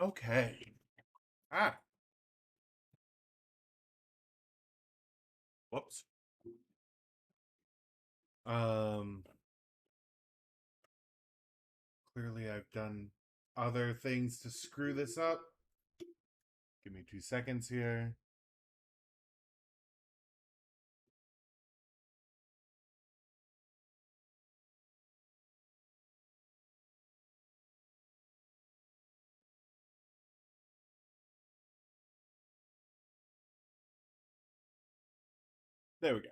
Okay. Ah, whoops. Um, Clearly I've done other things to screw this up. Give me 2 seconds here. There we go.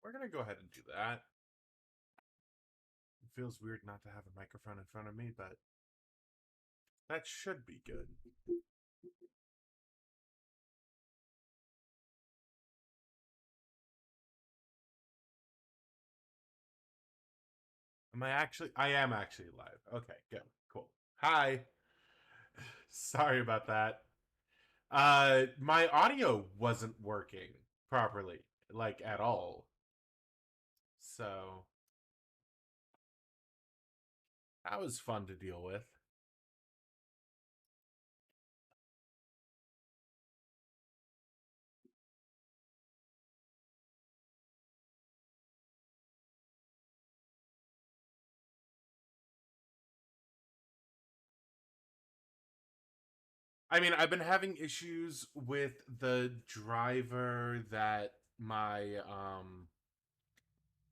We're gonna go ahead and do that. It feels weird not to have a microphone in front of me, but that should be good. I am actually live. Okay, good. Cool. Hi. Sorry about that. My audio wasn't working properly, like at all. So that was fun to deal with. I mean, I've been having issues with the driver that my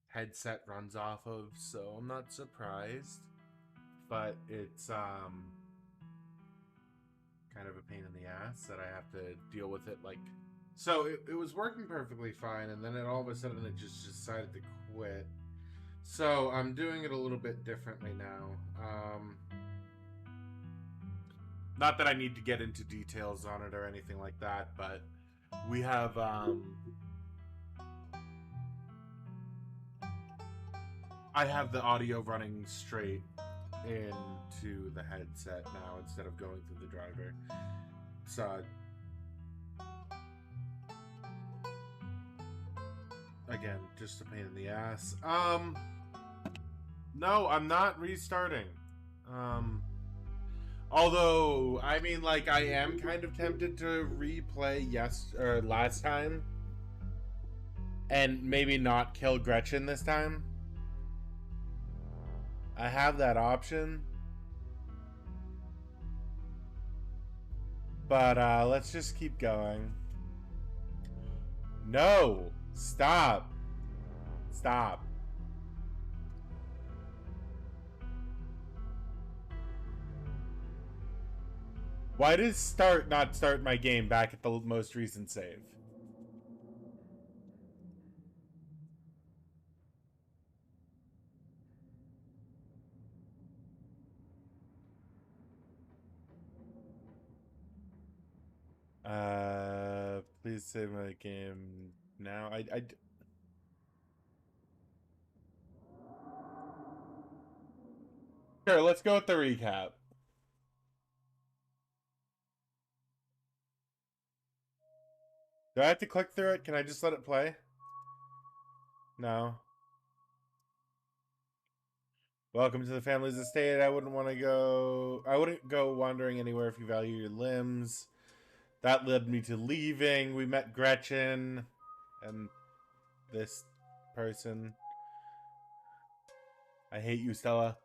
headset runs off of, so I'm not surprised. But it's kind of a pain in the ass that I have to deal with it. Like, so it was working perfectly fine, and then all of a sudden it just decided to quit. So I'm doing it a little bit differently now. Not that I need to get into details on it or anything like that, but we have I have the audio running straight into the headset now instead of going through the driver. So again, just a pain in the ass. No, I'm not restarting. Um Although, I mean, like, I am kind of tempted to replay last time, and maybe not kill Gretchen this time. I have that option, but let's just keep going. No, stop, stop. Why does start not start my game back at the most recent save? Please save my game now. Sure, let's go with the recap. Do I have to click through it? Can I just let it play? No. Welcome to the family's estate. I wouldn't go wandering anywhere if you value your limbs. That led me to leaving. We met Gretchen and this person. I hate you, Stella.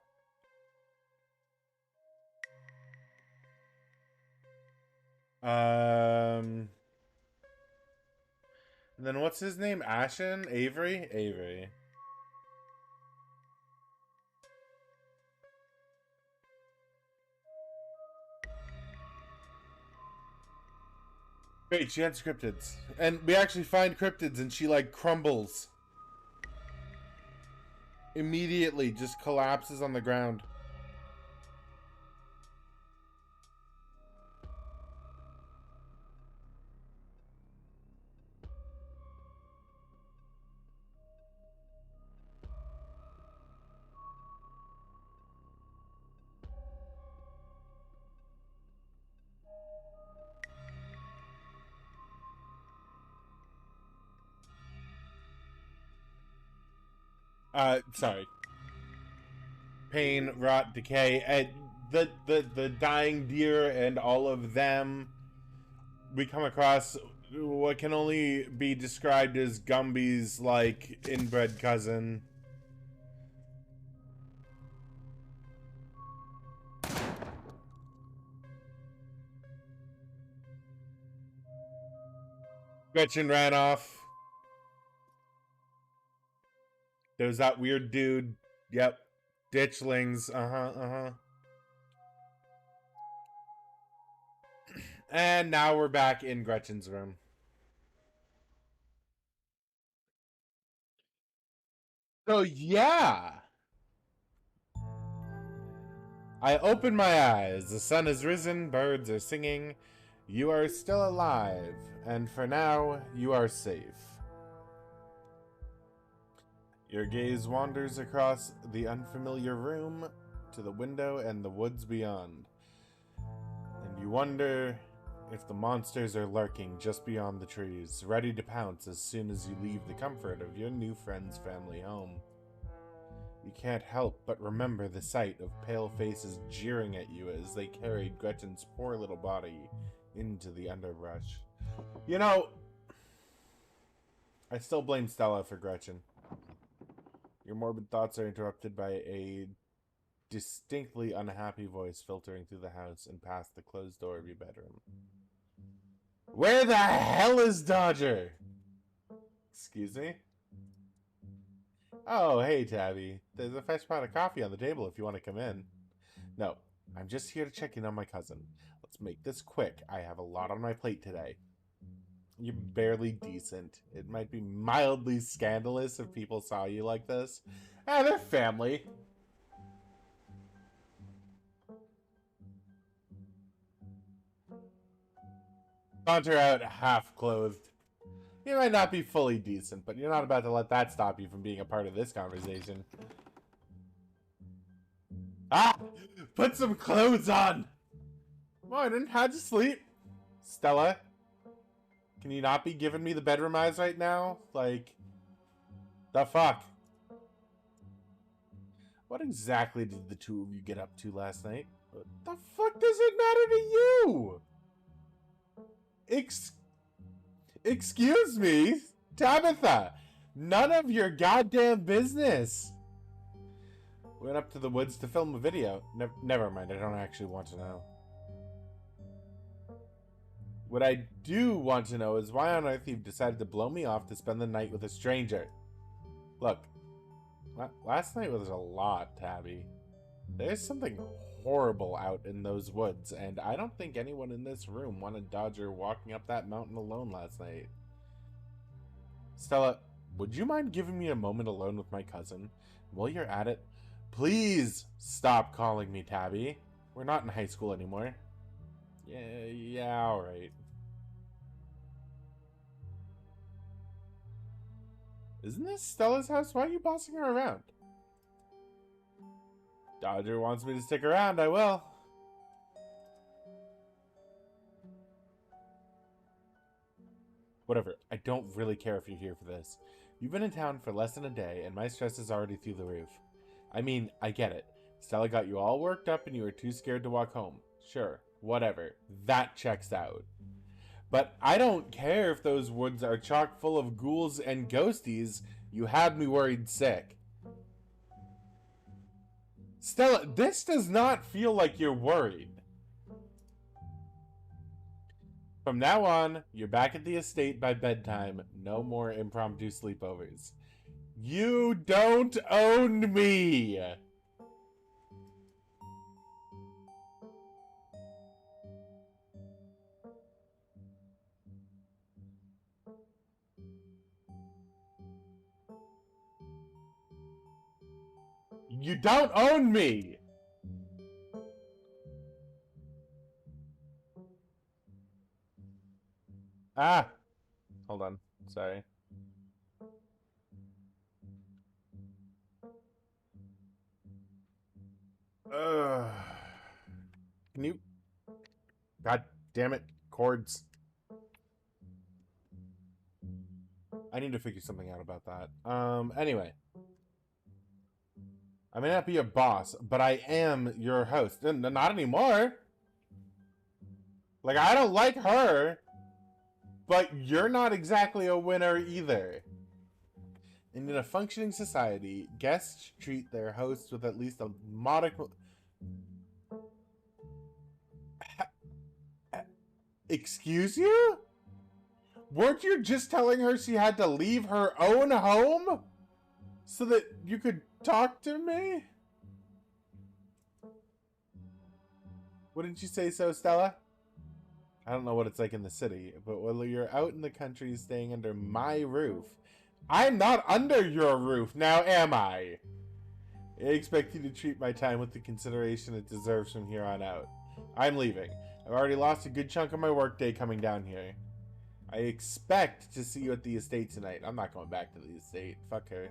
And then what's his name? Ashen? Avery? Avery. Wait, she had cryptids. And we actually find cryptids and she like crumbles. Immediately just collapses on the ground. Sorry. Pain, rot, decay, the dying deer and all of them. We come across what can only be described as Gumby's, like, inbred cousin. Gretchen ran off. There's that weird dude. Yep. Ditchlings. And now we're back in Gretchen's room. So, yeah. I open my eyes. The sun has risen, birds are singing. You are still alive, and for now, you are safe. Your gaze wanders across the unfamiliar room to the window and the woods beyond. And you wonder if the monsters are lurking just beyond the trees, ready to pounce as soon as you leave the comfort of your new friend's family home. You can't help but remember the sight of pale faces jeering at you as they carried Gretchen's poor little body into the underbrush. You know, I still blame Stella for Gretchen. Your morbid thoughts are interrupted by a distinctly unhappy voice filtering through the house and past the closed door of your bedroom. Where the hell is Dodger? Excuse me? Oh, hey, Tabby. There's a fresh pot of coffee on the table if you want to come in. No, I'm just here to check in on my cousin. Let's make this quick. I have a lot on my plate today. You're barely decent. It might be mildly scandalous if people saw you like this. They're family. Saunter out half-clothed. You might not be fully decent, but you're not about to let that stop you from being a part of this conversation. Ah! Put some clothes on! Morning, how'd you sleep? Stella? Can you not be giving me the bedroom eyes right now? Like, the fuck? What exactly did the two of you get up to last night? What the fuck does it matter to you? Excuse me? Tabitha! None of your goddamn business! Went up to the woods to film a video. Never mind, I don't actually want to know. What I do want to know is why on earth you've decided to blow me off to spend the night with a stranger. Look, last night was a lot, Tabby. There's something horrible out in those woods, and I don't think anyone in this room wanted Dodger walking up that mountain alone last night. Stella, would you mind giving me a moment alone with my cousin? While you're at it, please stop calling me Tabby. We're not in high school anymore. Yeah, alright. Isn't this Stella's house? Why are you bossing her around? Dodger wants me to stick around, I will. Whatever, I don't really care if you're here for this. You've been in town for less than a day, and my stress is already through the roof. I mean, I get it. Stella got you all worked up and you were too scared to walk home. Sure, whatever. That checks out. But I don't care if those woods are chock full of ghouls and ghosties. You had me worried sick. Stella, this does not feel like you're worried. From now on, you're back at the estate by bedtime. No more impromptu sleepovers. You don't own me! You don't own me! Ah! Hold on. Sorry. Can you... God damn it. Chords. I need to figure something out about that. Anyway. I may not be your boss, but I am your host. Not anymore. Like, I don't like her, but you're not exactly a winner either. And in a functioning society, guests treat their hosts with at least a modicum... Excuse you? Weren't you just telling her she had to leave her own home so that you could talk to me? Wouldn't you say so, Stella? I don't know what it's like in the city, but while you're out in the country staying under my roof, I'm not under your roof, now am I? I expect you to treat my time with the consideration it deserves from here on out. I'm leaving. I've already lost a good chunk of my workday coming down here. I expect to see you at the estate tonight. I'm not going back to the estate. Fuck her.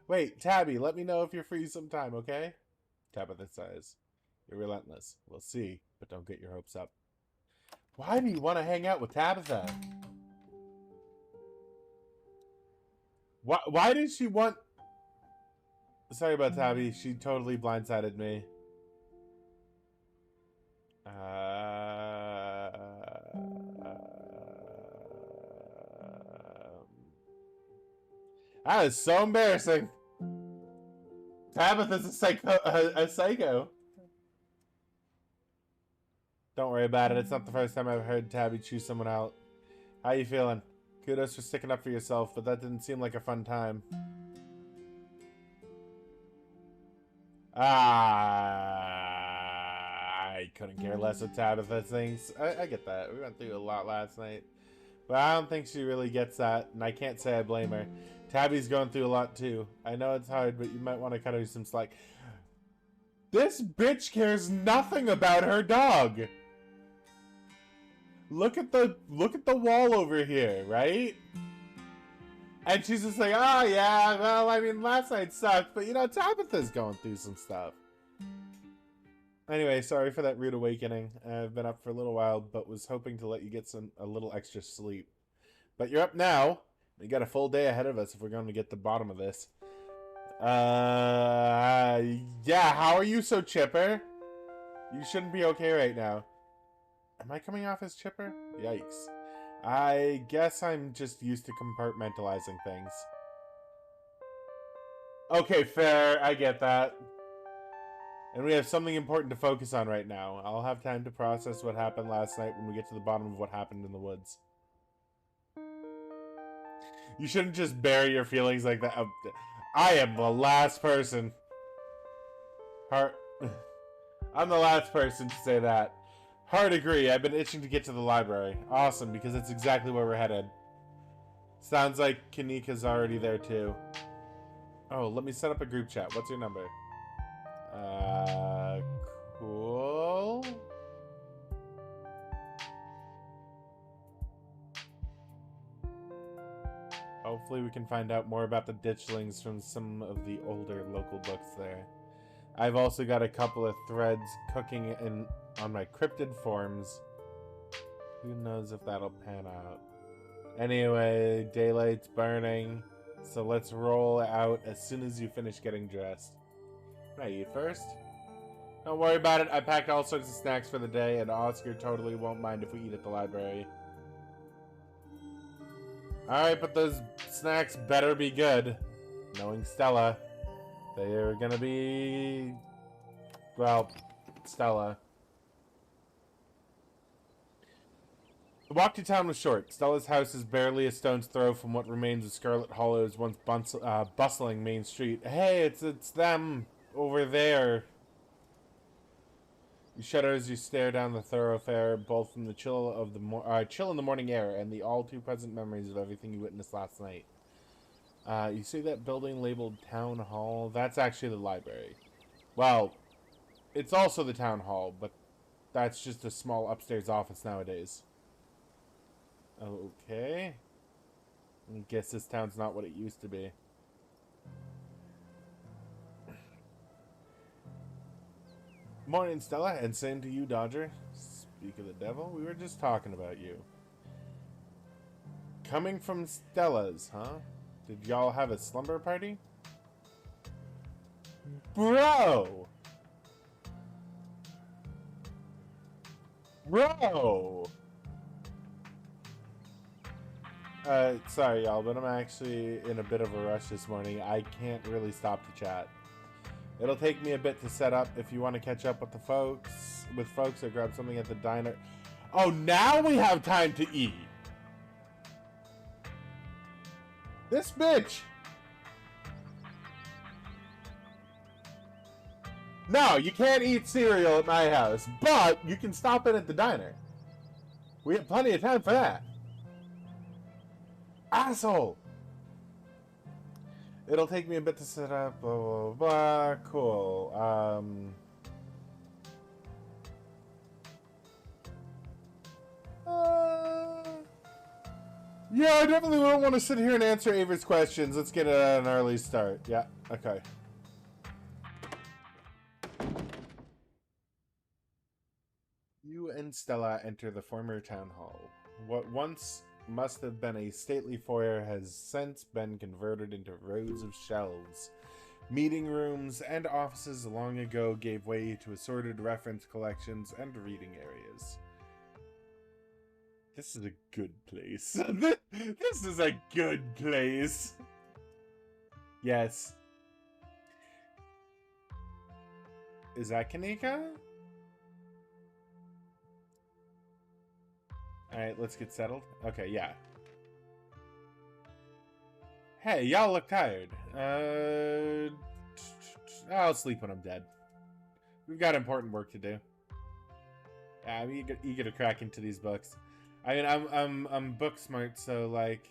Wait, Tabby, let me know if you're free sometime, okay? Tabitha says. You're relentless. We'll see, but don't get your hopes up. Why do you want to hang out with Tabitha? Why did she want... Sorry about Tabby. She totally blindsided me. That is so embarrassing. Tabitha's a psycho. Don't worry about it. It's not the first time I've heard Tabby choose someone out. How you feeling? Kudos for sticking up for yourself, but that didn't seem like a fun time. I couldn't care less what Tabitha thinks. I get that. We went through a lot last night. But I don't think she really gets that, and I can't say I blame her. Tabby's going through a lot too. I know it's hard, but you might want to cut her some slack. This bitch cares nothing about her dog. Look at the wall over here, right? And she's just like, oh yeah, well, I mean, last night sucked, but you know, Tabitha's going through some stuff. Anyway, sorry for that rude awakening. I've been up for a little while, but was hoping to let you get a little extra sleep. But you're up now. We got a full day ahead of us if we're going to get to the bottom of this. Yeah, how are you so chipper? You shouldn't be okay right now. Am I coming off as chipper? Yikes. I guess I'm just used to compartmentalizing things. Okay, fair. I get that. And we have something important to focus on right now. I'll have time to process what happened last night when we get to the bottom of what happened in the woods. You shouldn't just bury your feelings like that. I am the last person. I'm the last person to say that. Hard agree. I've been itching to get to the library. Awesome, because it's exactly where we're headed. Sounds like Kanika's already there too. Oh, let me set up a group chat. What's your number? Cool. Hopefully we can find out more about the ditchlings from some of the older local books there. I've also got a couple of threads cooking on my cryptid forums. Who knows if that'll pan out. Anyway, daylight's burning, so let's roll out as soon as you finish getting dressed. Can I eat first? Don't worry about it. I packed all sorts of snacks for the day, and Oscar totally won't mind if we eat at the library. Alright, but those snacks better be good. Knowing Stella, they're gonna be... well, Stella. The walk to town was short. Stella's house is barely a stone's throw from what remains of Scarlet Hollow's once bustling main street. Hey, it's them over there. You shudder as you stare down the thoroughfare, both from the chill in the morning air and the all-too-present memories of everything you witnessed last night. You see that building labeled Town Hall? That's actually the library. Well, it's also the Town Hall, but that's just a small upstairs office nowadays. Okay. I guess this town's not what it used to be. Morning, Stella, and same to you, Dodger. Speak of the devil, we were just talking about you. Coming from Stella's, huh? Did y'all have a slumber party? Bro! Bro! Sorry y'all, but I'm actually in a bit of a rush this morning. I can't really stop to chat. It'll take me a bit to set up if you want to catch up with the folks, or grab something at the diner. Oh, now we have time to eat! This bitch! No, you can't eat cereal at my house, but you can stop in at the diner. We have plenty of time for that. Asshole! It'll take me a bit to set up, blah, blah, blah. Cool. Yeah, I definitely don't want to sit here and answer Ava's questions. Let's get it at an early start. Yeah, okay. You and Stella enter the former town hall. What once must have been a stately foyer has since been converted into rows of shelves. Meeting rooms and offices long ago gave way to assorted reference collections and reading areas. This is a good place. This is a good place. Yes. Is that Kanika? Alright, let's get settled. Okay, yeah. Hey, y'all look tired. I'll sleep when I'm dead. We've got important work to do. Yeah, I'm eager to crack into these books. I mean, I'm book smart, so like...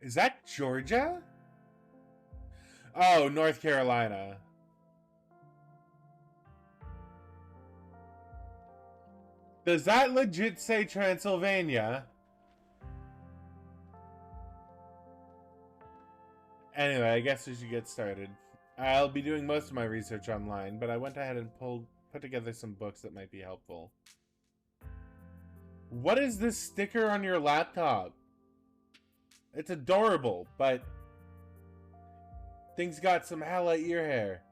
Is that Georgia? Oh, North Carolina. Does that legit say Transylvania? Anyway, I guess we should get started. I'll be doing most of my research online, but I went ahead and put together some books that might be helpful. What is this sticker on your laptop? It's adorable, but thing's got some hella ear hair.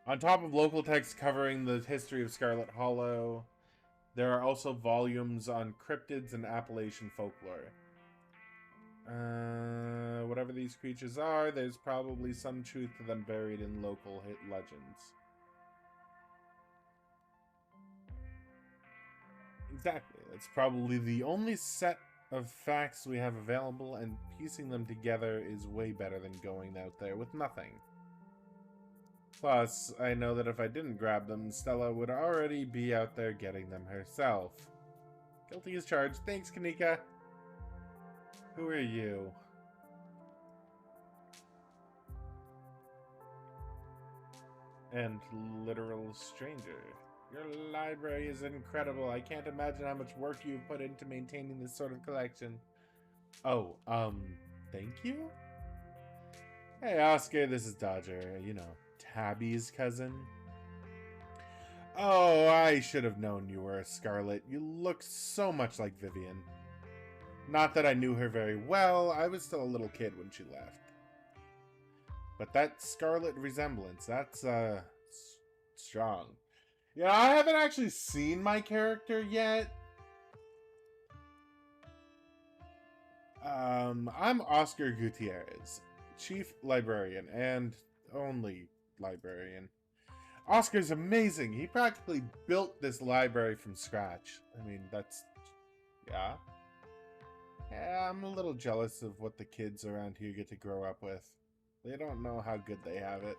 On top of local text covering the history of Scarlet Hollow, there are also volumes on cryptids and Appalachian folklore. Whatever these creatures are, there's probably some truth to them buried in local legends. Exactly. It's probably the only set of facts we have available, and piecing them together is way better than going out there with nothing. Plus, I know that if I didn't grab them, Stella would already be out there getting them herself. Guilty as charged. Thanks, Kanika. Who are you? And literal stranger. Your library is incredible. I can't imagine how much work you've put into maintaining this sort of collection. Oh, thank you? Hey, Oscar, this is Dodger. You know, Tabby's cousin. Oh, I should have known you were a Scarlet. You look so much like Vivian. Not that I knew her very well. I was still a little kid when she left. But that Scarlet resemblance, that's, strong. Yeah, I haven't actually seen my character yet. I'm Oscar Gutierrez, Chief Librarian and only librarian. Oscar's amazing. He practically built this library from scratch. I mean, that's... yeah. Yeah, I'm a little jealous of what the kids around here get to grow up with. They don't know how good they have it.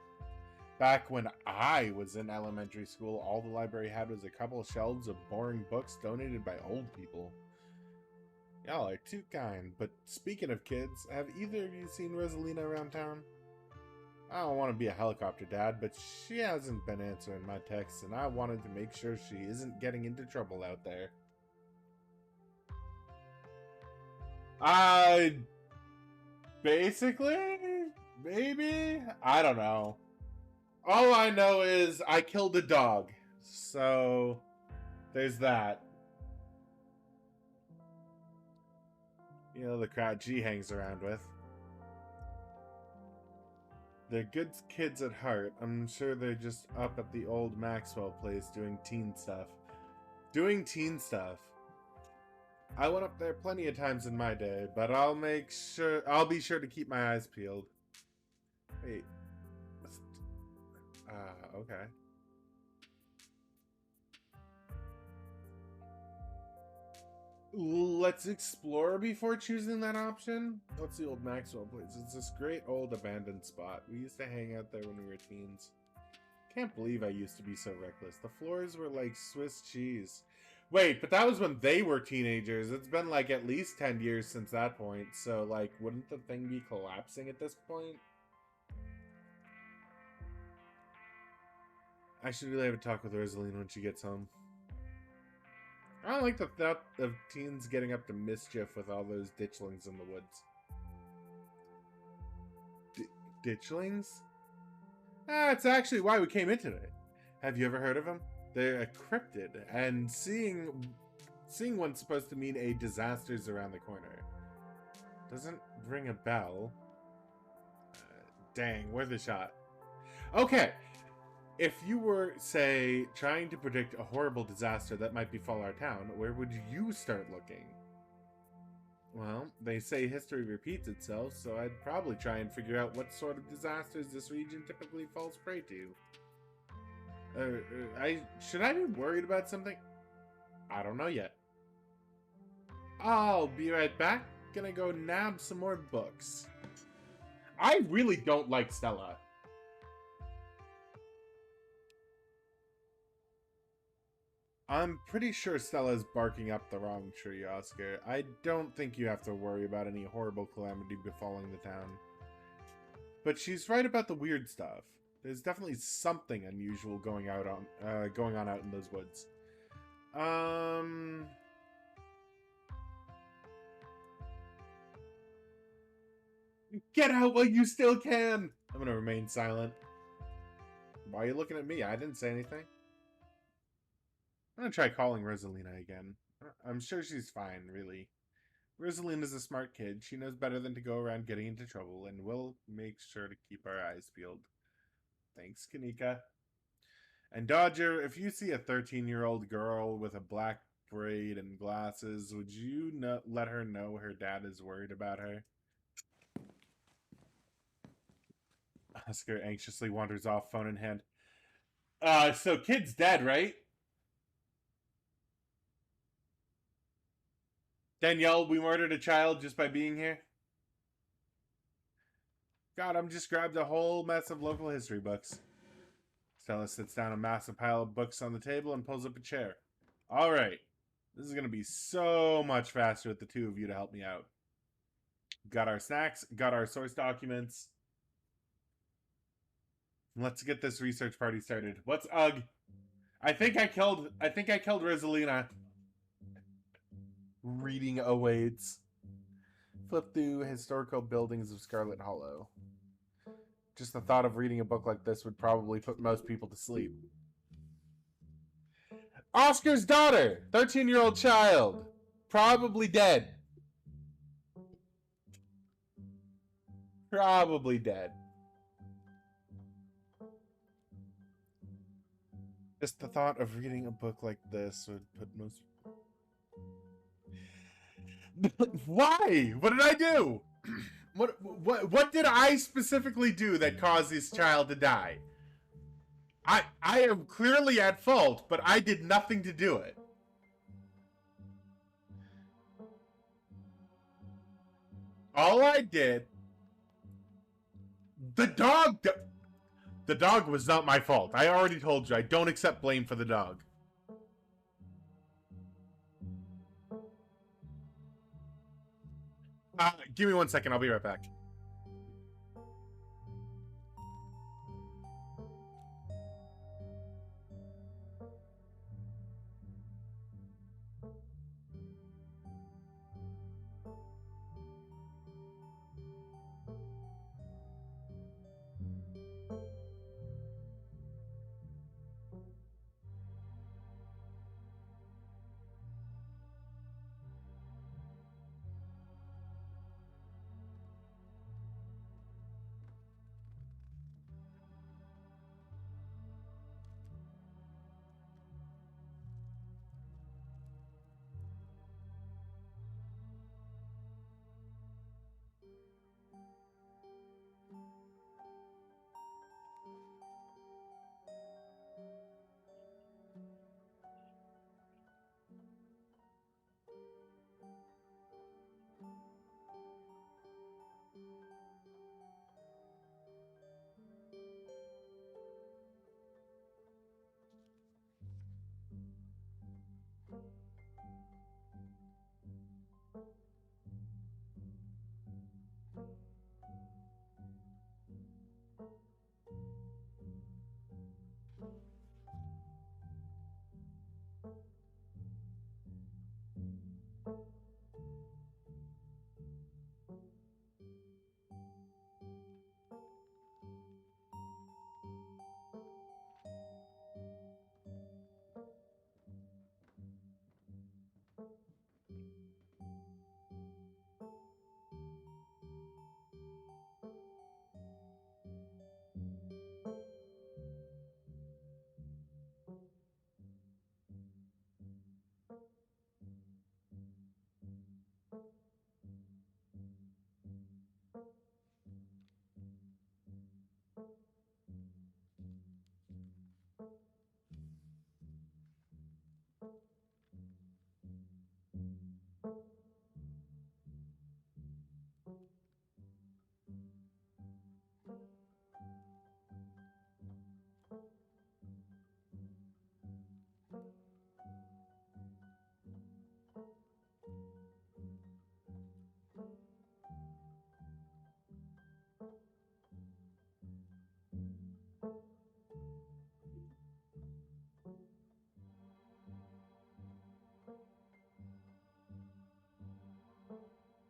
Back when I was in elementary school, all the library had was a couple of shelves of boring books donated by old people. Y'all are too kind, but speaking of kids, have either of you seen Rosalina around town? I don't want to be a helicopter dad, but she hasn't been answering my texts, and I wanted to make sure she isn't getting into trouble out there. Basically, maybe? I don't know. All I know is I killed a dog, So there's that. You know, the crowd she hangs around with. They're good kids at heart. I'm sure they're just up at the old Maxwell place doing teen stuff. Doing teen stuff. I went up there plenty of times in my day, but I'll be sure to keep my eyes peeled. Wait. Okay. Let's explore before choosing that option. What's the old Maxwell place? It's this great old abandoned spot. We used to hang out there when we were teens. Can't believe I used to be so reckless. The floors were like Swiss cheese. Wait, but that was when they were teenagers. It's been like at least 10 years since that point. So like, wouldn't the thing be collapsing at this point? I should really have a talk with Rosaline when she gets home. I don't like the thought of teens getting up to mischief with all those ditchlings in the woods. Ditchlings? It's actually why we came in today. Have you ever heard of them? They're a cryptid, and seeing one's supposed to mean a disaster's around the corner. Doesn't ring a bell. Dang, worth a shot. Okay. If you were, say, trying to predict a horrible disaster that might befall our town, where would you start looking? Well, they say history repeats itself, so I'd probably try and figure out what sort of disasters this region typically falls prey to. Should I be worried about something? I don't know yet. I'll be right back. Gonna go nab some more books. I really don't like Stella. I'm pretty sure Stella's barking up the wrong tree, Oscar. I don't think you have to worry about any horrible calamity befalling the town. But she's right about the weird stuff. There's definitely something unusual going on out in those woods. Get out while you still can! I'm gonna remain silent. Why are you looking at me? I didn't say anything. I'm gonna try calling Rosalina again. I'm sure she's fine, really. Rosalina's a smart kid. She knows better than to go around getting into trouble, and we'll make sure to keep our eyes peeled. Thanks, Kanika. And Dodger, if you see a 13-year-old girl with a black braid and glasses, would you let her know her dad is worried about her? Oscar anxiously wanders off, phone in hand. So kid's dead, right? Danielle, we murdered a child just by being here? God, I'm just grabbed a whole mess of local history books. Stella sits down a massive pile of books on the table and pulls up a chair. All right. This is going to be so much faster with the two of you to help me out. Got our snacks, got our source documents. Let's get this research party started. What's UG? I think I killed Rosalina. Reading awaits. Flip through historical buildings of Scarlet Hollow. Just the thought of reading a book like this would probably put most people to sleep. Oscar's daughter! 13-year-old child! Probably dead. Probably dead. Just the thought of reading a book like this would put most... Why? What did I do? What did I specifically do that caused this child to die? I am clearly at fault, but I did nothing to do it. All I did... The dog was not my fault. I already told you, I don't accept blame for the dog. Give me 1 second, I'll be right back.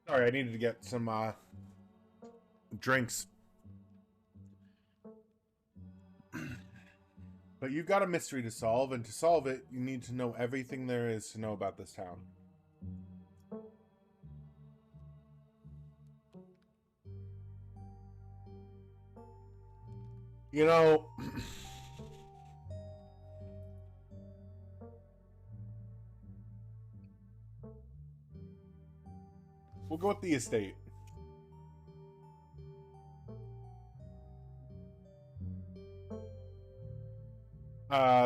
Sorry, I needed to get some drinks. But you've got a mystery to solve, and to solve it, you need to know everything there is to know about this town. You know, we'll go with the estate.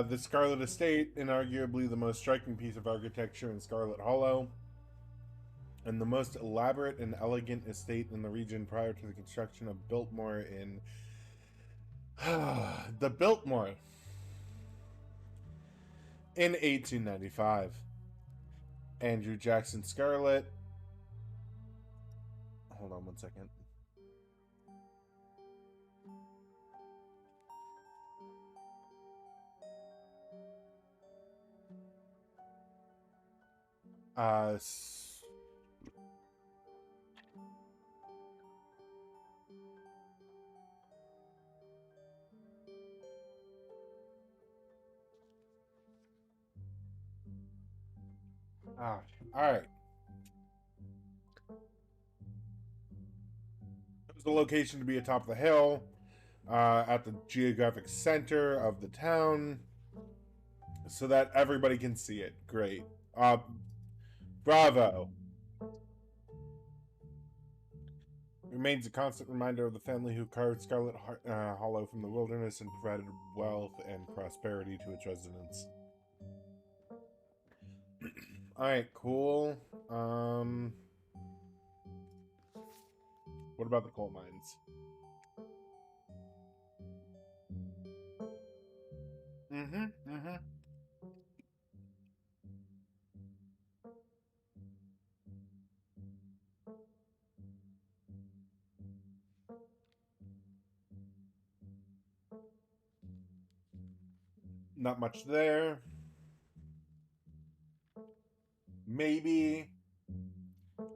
The Scarlet Estate, inarguably the most striking piece of architecture in Scarlet Hollow, and the most elaborate and elegant estate in the region prior to the construction of Biltmore in the Biltmore in 1895. Andrew Jackson Scarlet. Hold on one second. Uh, all right. It was the location to be atop the hill, at the geographic center of the town, so that everybody can see it. Great. Bravo. Remains a constant reminder of the family who carved Scarlet Hollow from the wilderness and provided wealth and prosperity to its residents. Alright, cool. What about the coal mines? Not much there. Maybe.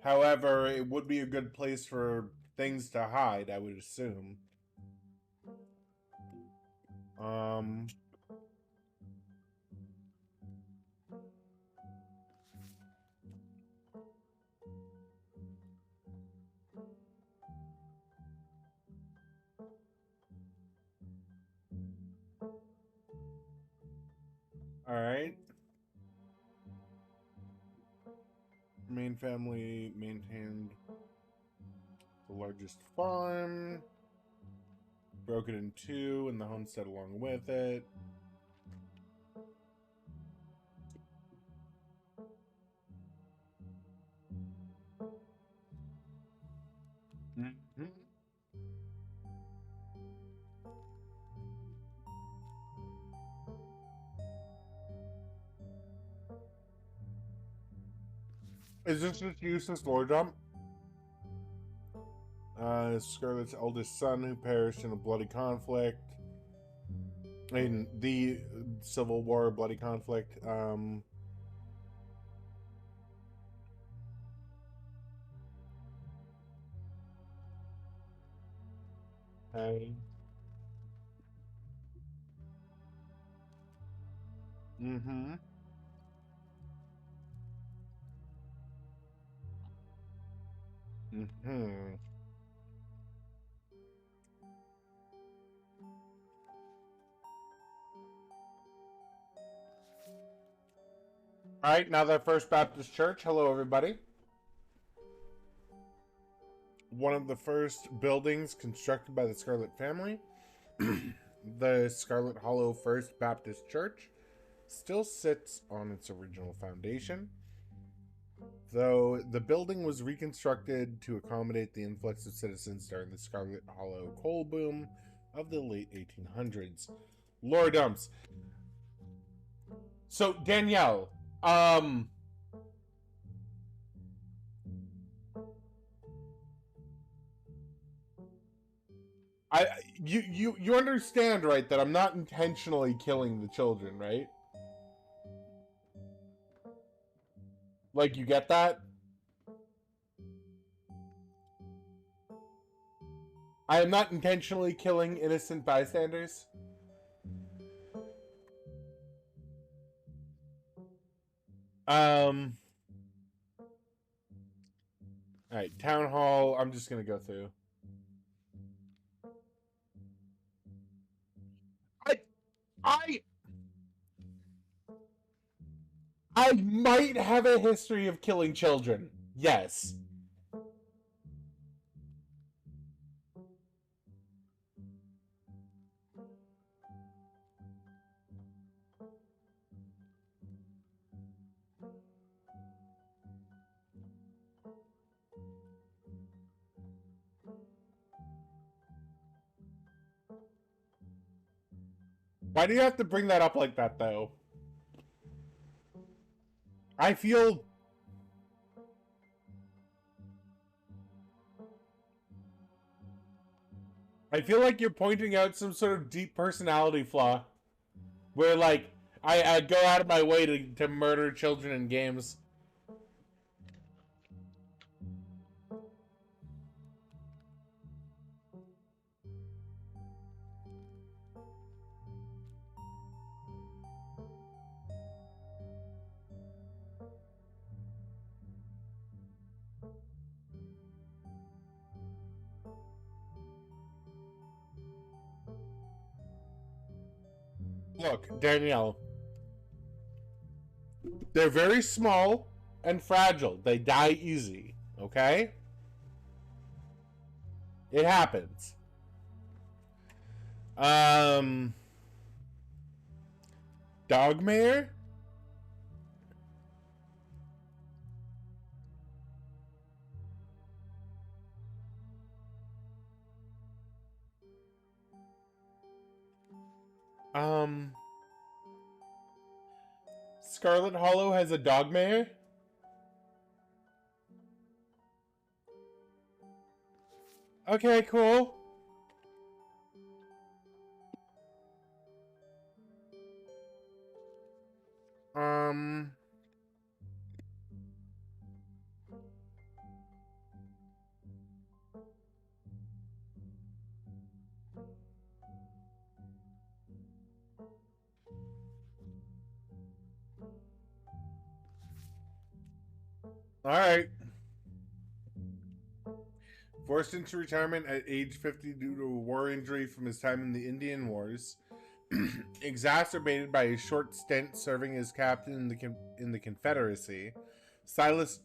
However, it would be a good place for things to hide, I would assume. Alright. Main family maintained the largest farm. Broke it in two, and the homestead along with it. Mm-hmm. Is this just useless lore dump? Scarlet's eldest son, who perished in a bloody conflict. In the Civil War bloody conflict. Hey. Mm-hmm. Mm-hmm. All right, now that First Baptist Church. Hello, everybody. One of the first buildings constructed by the Scarlet family, the Scarlet Hollow First Baptist Church, still sits on its original foundation, though the building was reconstructed to accommodate the influx of citizens during the Scarlet Hollow coal boom of the late 1800s. Lore dumps. So, Danielle, you understand, right, that I'm not intentionally killing the children, right? Like, you get that? I am not intentionally killing innocent bystanders. Um. All right, town hall. I'm just gonna go through. I, I, I might have a history of killing children. Yes. Why do you have to bring that up like that, though? I feel. I feel like you're pointing out some sort of deep personality flaw, where like I go out of my way to murder children in games. Look, Danielle, they're very small and fragile. They die easy. Okay, it happens. Um, Dogmare. Um, Scarlet Hollow has a Dogmare. Okay, cool. Um, all right. Forced into retirement at age 50 due to a war injury from his time in the Indian Wars, exacerbated by a short stint serving as captain in the Confederacy, Silas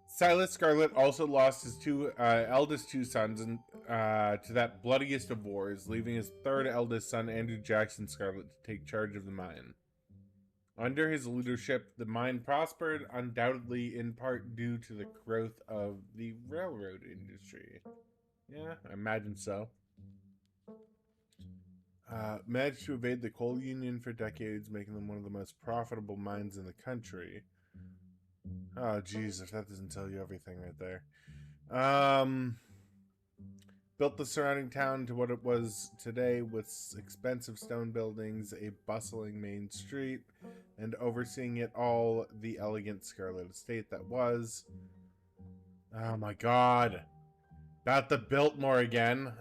Silas Scarlet also lost his two eldest two sons to that bloodiest of wars, leaving his third eldest son, Andrew Jackson Scarlet, to take charge of the mine. Under his leadership, the mine prospered, undoubtedly in part due to the growth of the railroad industry. Yeah, I imagine so. Managed to evade the coal union for decades, making them one of the most profitable mines in the country. Oh, geez, if that doesn't tell you everything right there. Built the surrounding town to what it was today with expensive stone buildings, a bustling main street, and overseeing it all, the elegant Scarlet estate that was. Oh my god. Not the Biltmore again.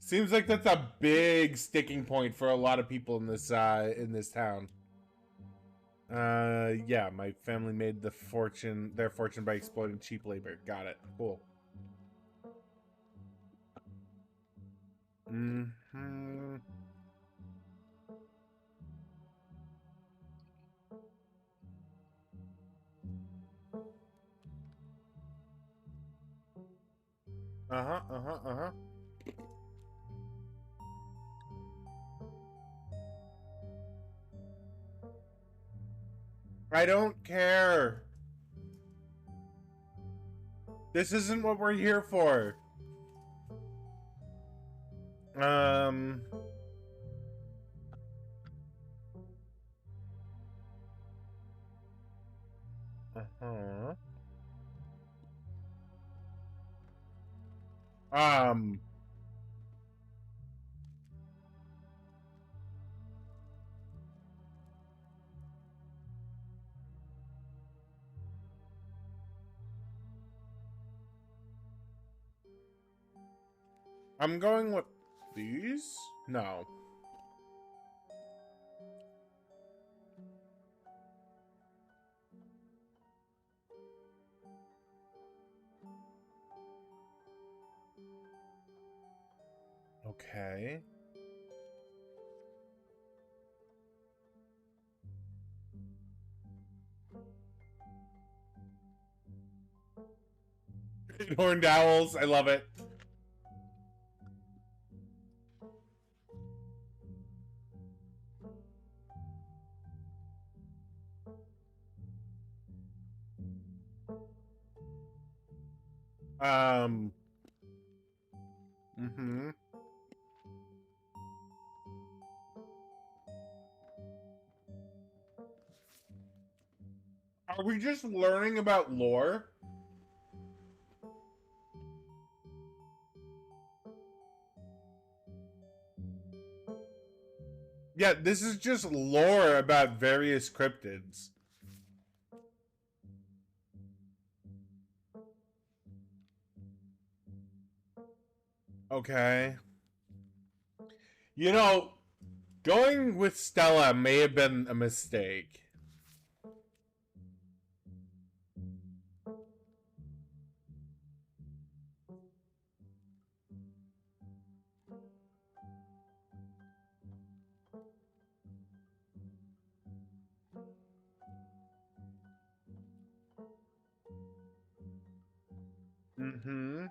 Seems like that's a big sticking point for a lot of people in this town. Yeah, my family made their fortune by exploiting cheap labor. Got it. Cool. Mm-hmm. Uh-huh, uh-huh, uh-huh. I don't care. This isn't what we're here for. Um... Uh-huh. Um... I'm going with these? No. Okay. Horned owls, I love it. Um. Mm-hmm. Are we just learning about lore? Yeah, this is just lore about various cryptids. Okay. You know, going with Stella may have been a mistake. Mm-hmm.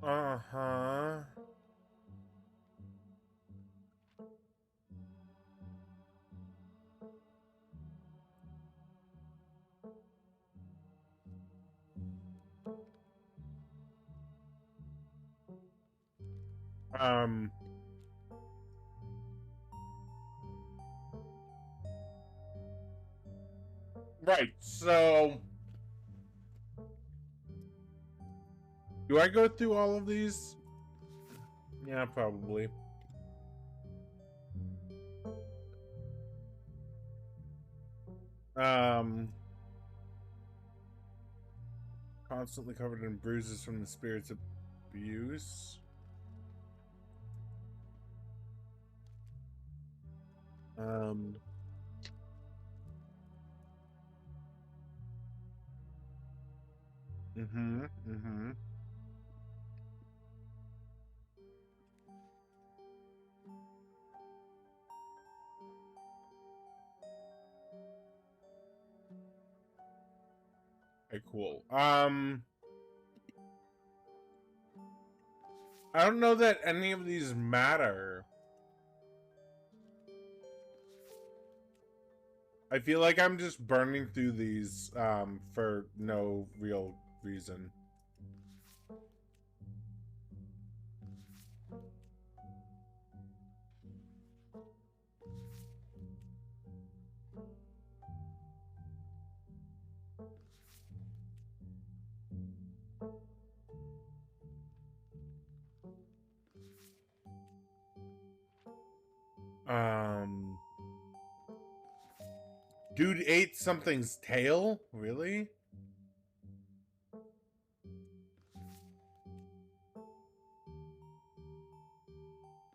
Uh-huh. Um. Right, so... Do I go through all of these? Yeah, probably. Um... Constantly covered in bruises from the spirit's abuse. Um... Mm-hmm, mm-hmm. Okay, cool. I don't know that any of these matter. I feel like I'm just burning through these for no real reason. Um, Dude ate something's tail? Really?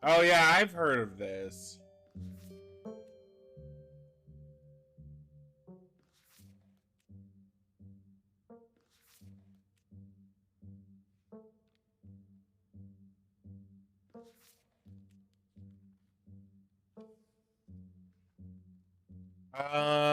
Oh yeah, I've heard of this. Um.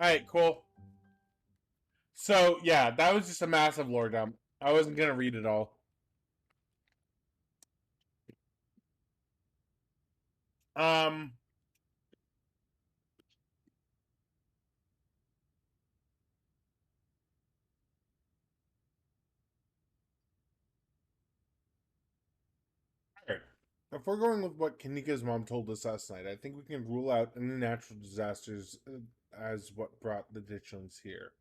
Alright, cool. So, yeah, that was just a massive lore dump. I wasn't gonna read it all. Um. If we're going with what Kanika's mom told us last night, I think we can rule out any natural disasters as what brought the ditchlings here.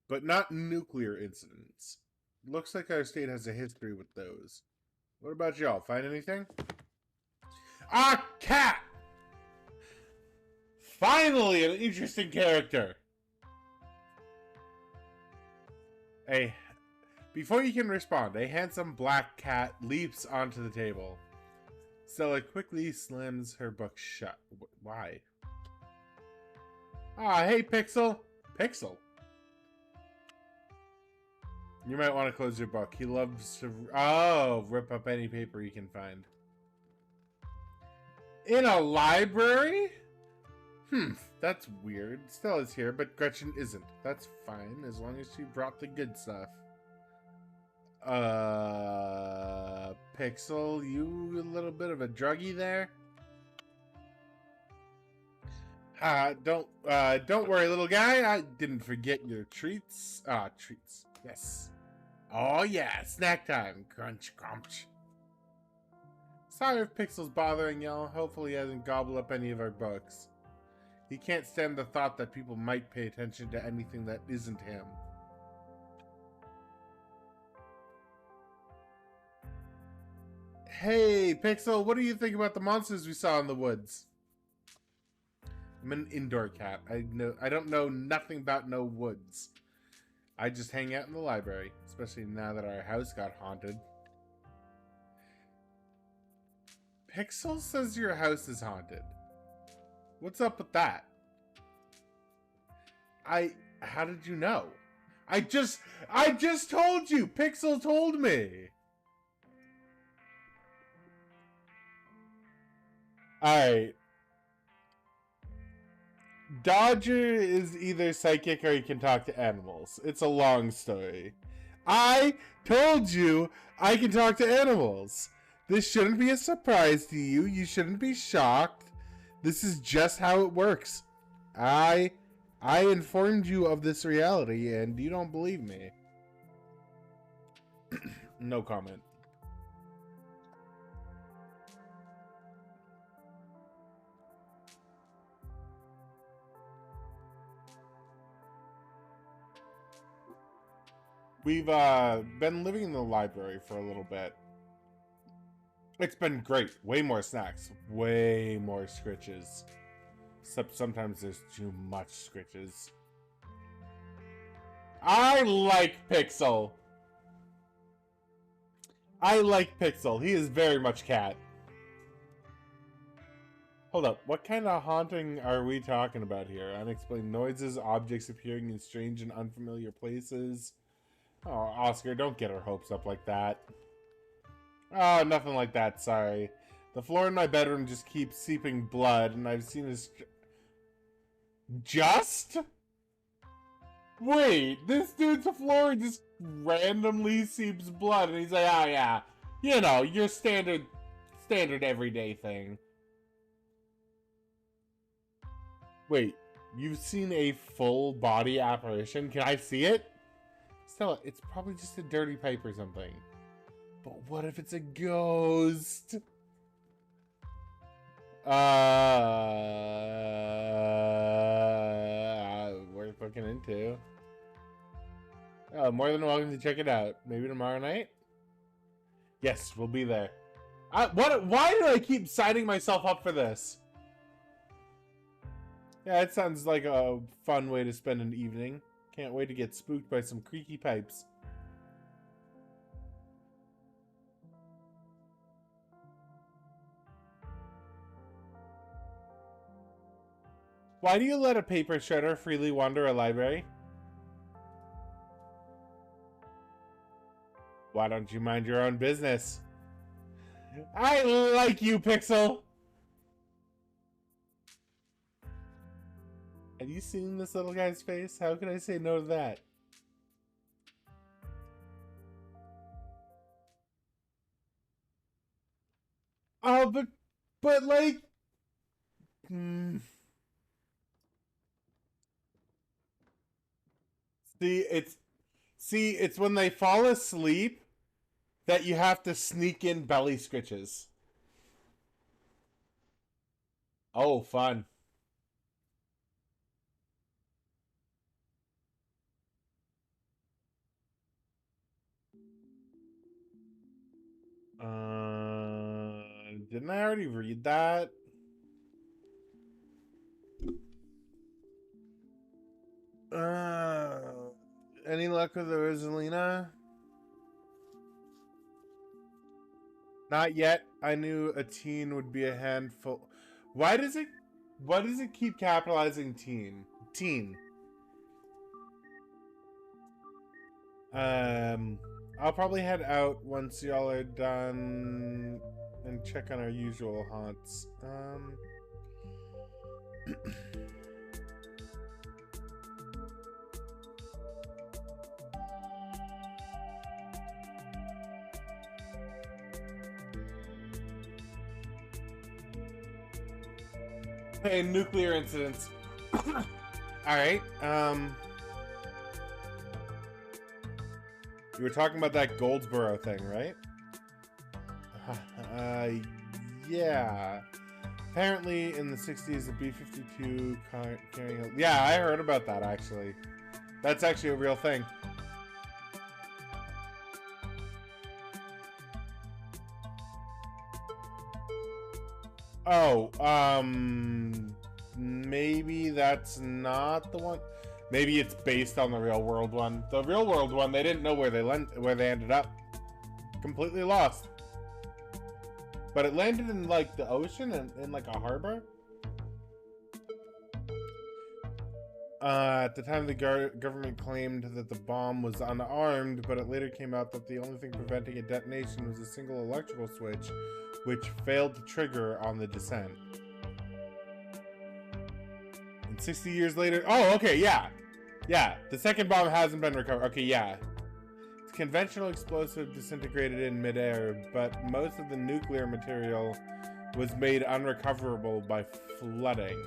But not nuclear incidents. Looks like our state has a history with those. What about y'all? Find anything? Ah, cat! Finally, an interesting character. Before you can respond, a handsome black cat leaps onto the table. Stella quickly slams her book shut. Why? Ah, hey, Pixel. Pixel? You might want to close your book. He loves to... Oh, rip up any paper he can find. In a library? That's weird. Stella's here, but Gretchen isn't. That's fine, as long as she brought the good stuff. Pixel, you a little bit of a druggie there? Don't worry, little guy. I didn't forget your treats. Treats. Yes. Oh, yeah, snack time. Crunch, crunch. Sorry if Pixel's bothering y'all. Hopefully he hasn't gobbled up any of our books. He can't stand the thought that people might pay attention to anything that isn't him. Hey, Pixel, what do you think about the monsters we saw in the woods? I'm an indoor cat. I don't know nothing about no woods. I just hang out in the library, especially now that our house got haunted. Pixel says your house is haunted. What's up with that? How did you know? I just told you! Pixel told me! Alright. Dodger is either psychic or he can talk to animals. It's a long story. I told you I can talk to animals. This shouldn't be a surprise to you. You shouldn't be shocked. This is just how it works. I informed you of this reality and you don't believe me. No comment. We've been living in the library for a little bit. It's been great. Way more snacks. Way more scritches. Except sometimes there's too much scritches. I like Pixel. I like Pixel. He is very much cat. Hold up. What kind of haunting are we talking about here? Unexplained noises, objects appearing in strange and unfamiliar places. Oh, Oscar, don't get our hopes up like that. Oh, nothing like that, sorry. The floor in my bedroom just keeps seeping blood, and I've seen his... Just? Wait, this dude's floor just randomly seeps blood, and he's like, oh yeah, you know, your standard everyday thing. Wait, you've seen a full body apparition? Can I see it? Stella, it's probably just a dirty pipe or something. But what if it's a ghost? Worth looking into. Oh, more than welcome to check it out. Maybe tomorrow night? Yes, we'll be there. Why do I keep signing myself up for this? Yeah, it sounds like a fun way to spend an evening. Can't wait to get spooked by some creaky pipes. Why do you let a paper shredder freely wander a library? Why don't you mind your own business? I like you, Pixel! Have you seen this little guy's face? How can I say no to that? Oh, but like... See, it's when they fall asleep that you have to sneak in belly scritches. Oh, fun. Didn't I already read that? Any luck with the Rosalina? Not yet. I knew a teen would be a handful. Why does it keep capitalizing teen? Teen. I'll probably head out once y'all are done and check on our usual haunts. Hey, nuclear incidents. Alright, you were talking about that Goldsboro thing, right? Yeah. Apparently, in the 60s, the B-52 carrying a... Yeah, I heard about that, actually. That's actually a real thing. Oh, maybe that's not the one. Maybe it's based on the real world one. The real world one, they didn't know where they ended up. Completely lost. But it landed in like the ocean and in like a harbor. At the time, the government claimed that the bomb was unarmed, but it later came out that the only thing preventing a detonation was a single electrical switch, which failed to trigger on the descent. And 60 years later... Oh, okay, yeah. Yeah, the second bomb hasn't been recovered. Okay, yeah. It's conventional explosive disintegrated in midair, but most of the nuclear material was made unrecoverable by flooding.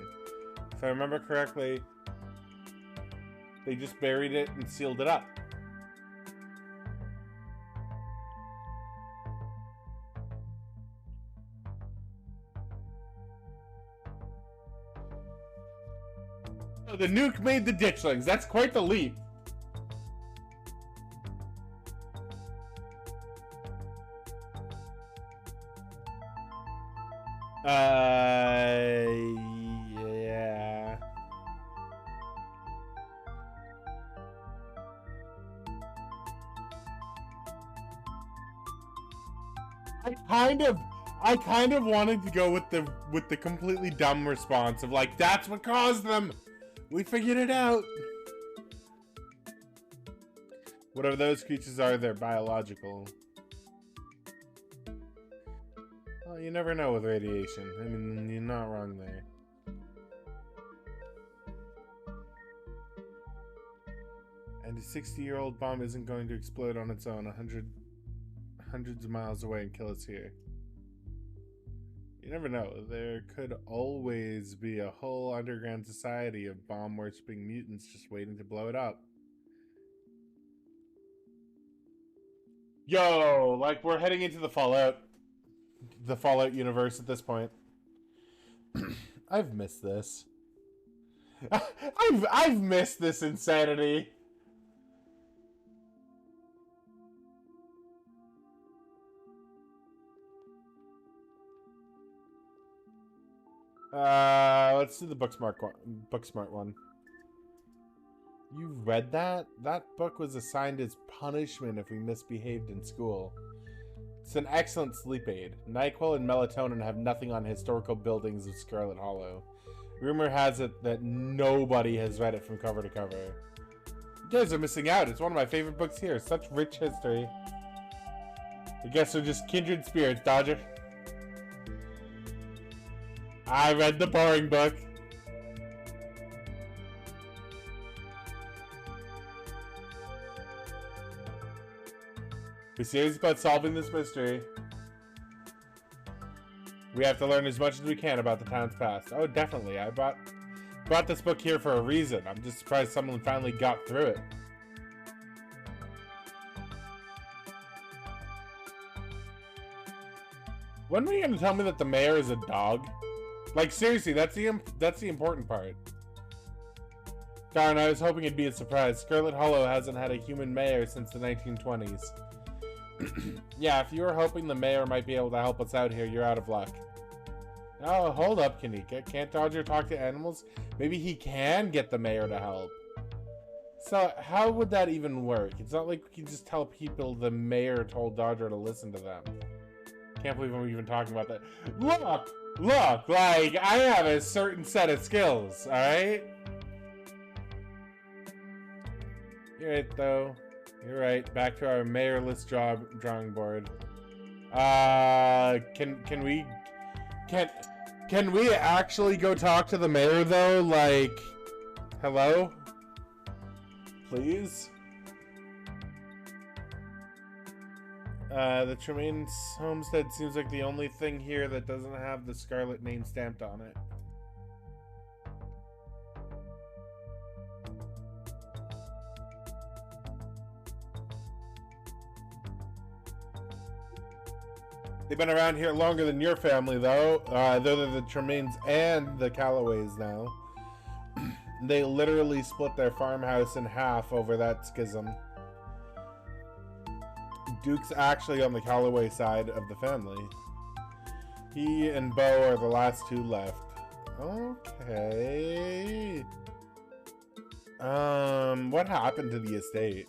If I remember correctly, they just buried it and sealed it up. Oh, the nuke made the ditchlings. That's quite the leap. Yeah. I kind of wanted to go with the completely dumb response of like, that's what caused them. We figured it out. Whatever those creatures are, they're biological. Well, you never know with radiation. I mean, you're not wrong there. And a 60-year-old bomb isn't going to explode on its own hundreds of miles away and kill us here. You never know. There could always be a whole underground society of bomb-worshipping mutants just waiting to blow it up. Yo, like we're heading into the Fallout universe at this point. I've missed this. I've missed this insanity. Let's do the Booksmart one. You read that? That book was assigned as punishment if we misbehaved in school. It's an excellent sleep aid. NyQuil and melatonin have nothing on historical buildings of Scarlet Hollow. Rumor has it that nobody has read it from cover to cover. You guys are missing out. It's one of my favorite books here. Such rich history. I guess we're just kindred spirits, Dodger. I read the boring book. We're serious about solving this mystery. We have to learn as much as we can about the town's past. Oh, definitely. I brought this book here for a reason. I'm just surprised someone finally got through it. When are you gonna tell me that the mayor is a dog? Like, seriously, that's the important part. Darn, I was hoping it'd be a surprise. Scarlet Hollow hasn't had a human mayor since the 1920s. Yeah, if you were hoping the mayor might be able to help us out here, you're out of luck. Oh, hold up, Kanika. Can't Dodger talk to animals? Maybe he can get the mayor to help. So, how would that even work? It's not like we can just tell people the mayor told Dodger to listen to them. Can't believe I'm even talking about that. Look, like, I have a certain set of skills, alright? You're right, though. You're right. Back to our mayorless drawing board. Can we actually go talk to the mayor, though? Like, hello? Please? The Tremaine's homestead seems like the only thing here that doesn't have the Scarlet name stamped on it. They've been around here longer than your family, though. They're the Tremaines and the Callaways now. They literally split their farmhouse in half over that schism. Duke's actually on the Callaway side of the family. He and Beau are the last two left. Okay. What happened to the estate?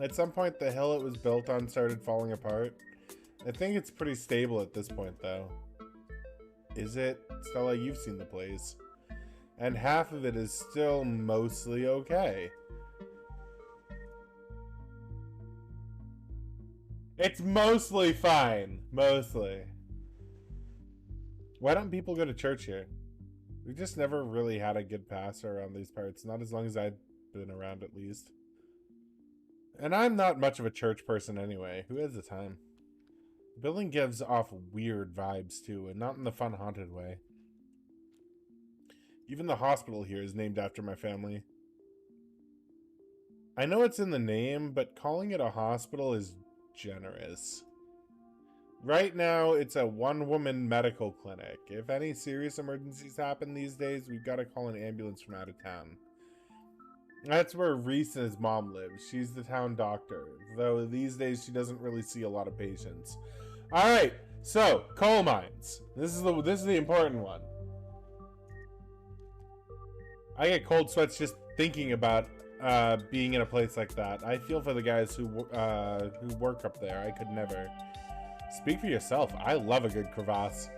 At some point, the hill it was built on started falling apart. I think it's pretty stable at this point, though. Is it? Stella, you've seen the place. And half of it is still mostly okay. It's mostly fine. Mostly. Why don't people go to church here? We just never really had a good pastor around these parts. Not as long as I'd been around, at least. And I'm not much of a church person anyway. Who has the time? The building gives off weird vibes, too, and not in the fun, haunted way. Even the hospital here is named after my family. I know it's in the name, but calling it a hospital is generous. Right now, it's a one-woman medical clinic. If any serious emergencies happen these days, we've got to call an ambulance from out of town. That's where Reese and his mom live. She's the town doctor, though these days she doesn't really see a lot of patients. Alright, so, coal mines. This is the important one. I get cold sweats just thinking about being in a place like that. I feel for the guys who work up there. I could never. Speak for yourself. I love a good crevasse.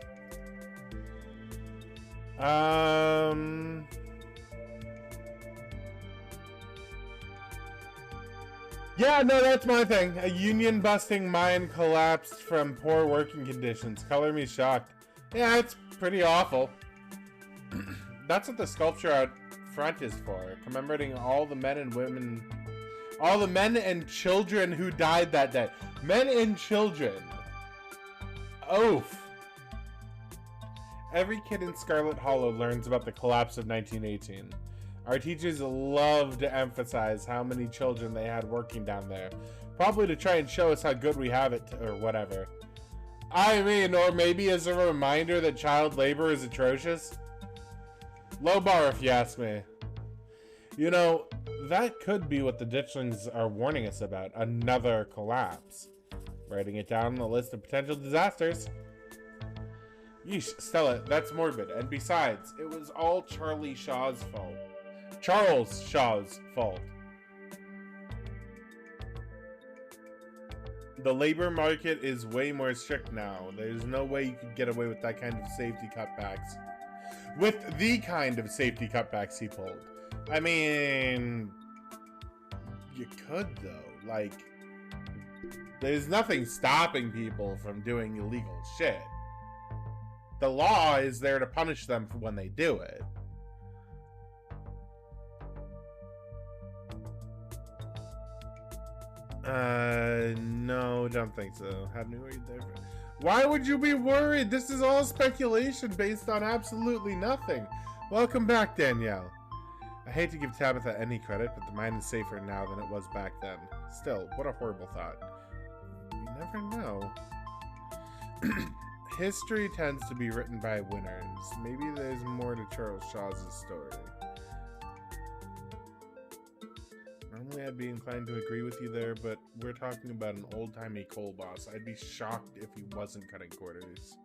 Yeah, no, that's my thing. A union-busting mine collapsed from poor working conditions. Color me shocked. Yeah, it's pretty awful. That's what the sculpture out front is for, commemorating all the men and women, all the men and children who died that day. Men and children. Oof. Every kid in Scarlet Hollow learns about the collapse of 1918. Our teachers love to emphasize how many children they had working down there. Probably to try and show us how good we have it, or whatever. I mean, or maybe as a reminder that child labor is atrocious. Low bar, if you ask me. You know, that could be what the ditchlings are warning us about. Another collapse. Writing it down on the list of potential disasters. Yeesh, Stella, that's morbid. And besides, it was all Charlie Shaw's fault. Charles Shaw's fault. The labor market is way more strict now. There's no way you could get away with that kind of safety cutbacks. With the kind of safety cutbacks he pulled. I mean, you could though. Like, there's nothing stopping people from doing illegal shit. The law is there to punish them for when they do it. No, don't think so. How new are you there? Why would you be worried? This is all speculation based on absolutely nothing. Welcome back, Danielle. I hate to give Tabitha any credit, but the mine is safer now than it was back then. Still, what a horrible thought. You never know. History tends to be written by winners. Maybe there's more to Charles Shaw's story. Normally I'd be inclined to agree with you there, but we're talking about an old-timey coal boss. I'd be shocked if he wasn't cutting quarters.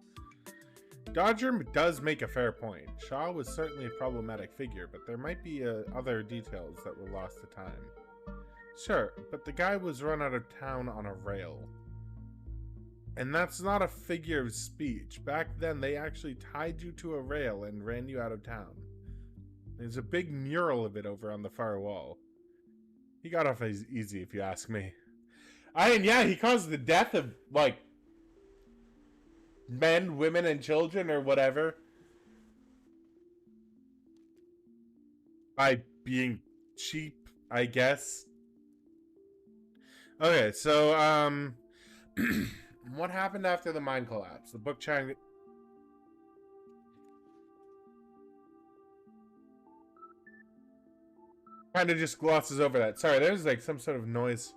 Dodger does make a fair point. Shaw was certainly a problematic figure, but there might be other details that were lost to time. Sure, but the guy was run out of town on a rail. And that's not a figure of speech. Back then, they actually tied you to a rail and ran you out of town. There's a big mural of it over on the far wall. He got off easy, if you ask me. And yeah, he caused the death of, like, men, women, and children, or whatever. By being cheap, I guess. Okay, so, what happened after the mine collapse? The book kind of just glosses over that. Sorry, there's like some sort of noise.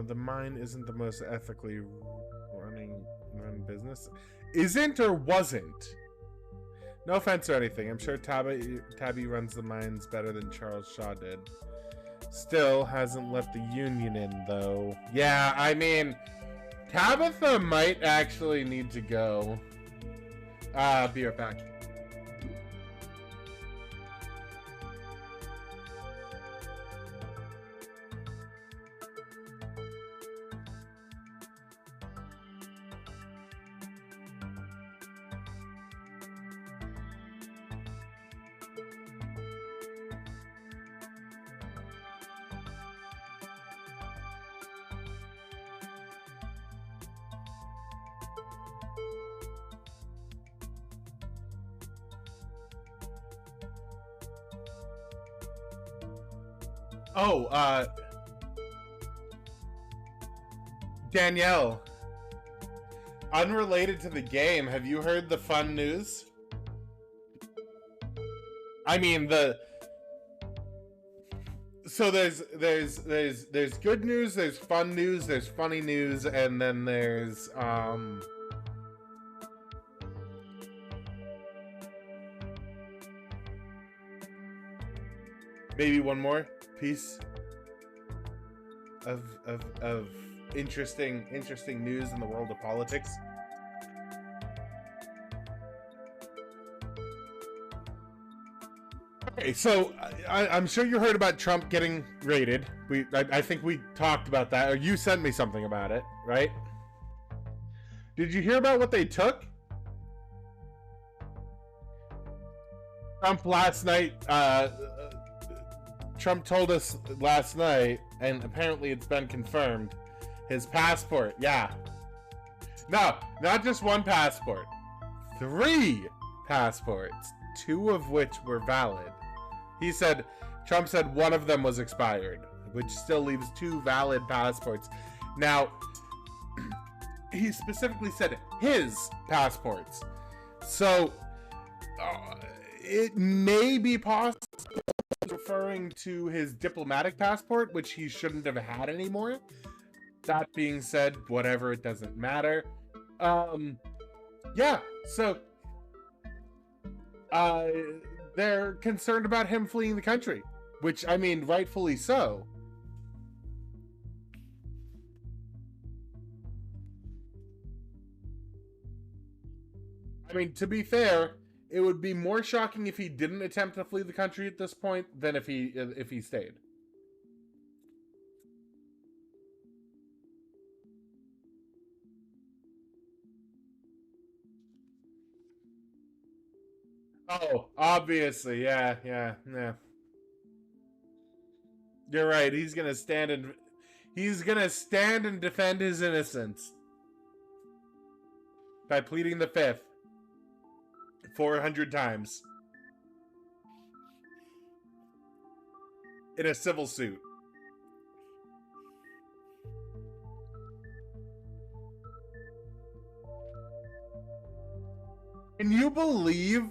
The mine isn't the most ethically run business. Isn't or wasn't? No offense or anything. I'm sure Tabby runs the mines better than Charles Shaw did. Still hasn't let the union in, though. Yeah, I mean, Tabitha might actually need to go. Be right back. Oh, Danielle. Unrelated to the game, have you heard the fun news? I mean, so there's good news, there's fun news, there's funny news, and then there's maybe one more piece of interesting news in the world of politics. Okay, so I'm sure you heard about Trump getting raided. I think we talked about that, or you sent me something about it, right? Did you hear about what they took? Trump last night, Trump told us last night, and apparently it's been confirmed, his passport, yeah. No, not just one passport. 3 passports, 2 of which were valid. Trump said one of them was expired, which still leaves 2 valid passports. Now, he specifically said his passports. So, it may be possible referring to his diplomatic passport, which he shouldn't have had anymore. That being said, whatever, it doesn't matter. Yeah, so they're concerned about him fleeing the country, which, I mean, rightfully so. I mean, to be fair, it would be more shocking if he didn't attempt to flee the country at this point than if he stayed. Oh, obviously, yeah. You're right. He's gonna stand and defend his innocence by pleading the fifth 400 times in a civil suit. Can you believe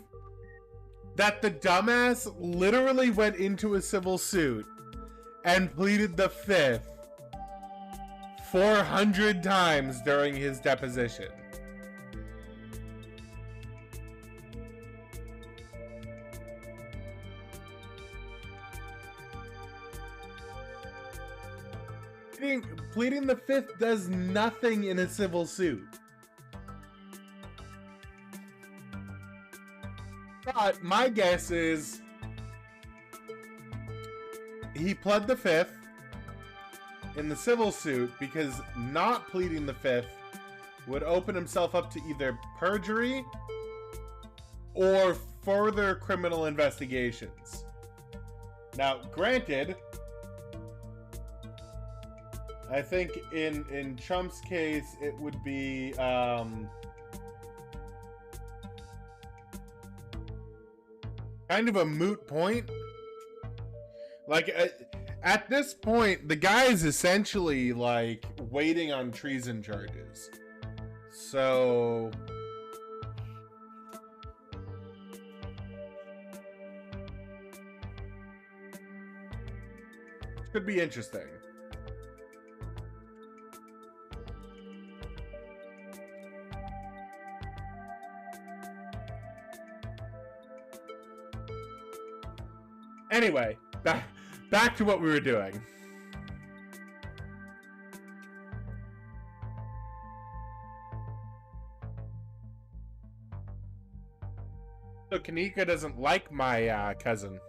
that the dumbass literally went into a civil suit and pleaded the fifth 400 times during his deposition. Pleading the fifth does nothing in a civil suit. But my guess is he pled the fifth in the civil suit because not pleading the fifth would open himself up to either perjury or further criminal investigations. Now, granted, I think in Trump's case, it would be kind of a moot point. Like, at this point, the guy is essentially, like, waiting on treason charges. So... could be interesting. Anyway, back to what we were doing. So Kanika doesn't like my cousin.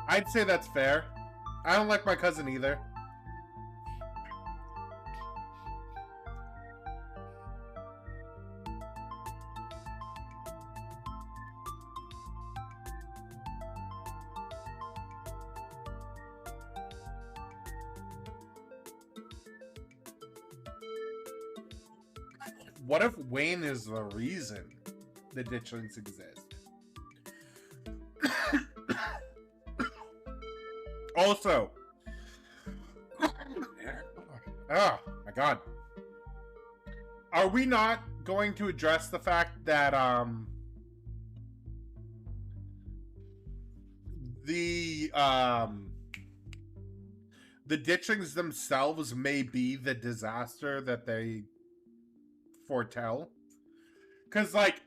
I'd say that's fair. I don't like my cousin either. What if Wayne is the reason the ditchlings exist? Also, oh my god, are we not going to address the fact that the ditchlings themselves may be the disaster that they foretell? Because, like,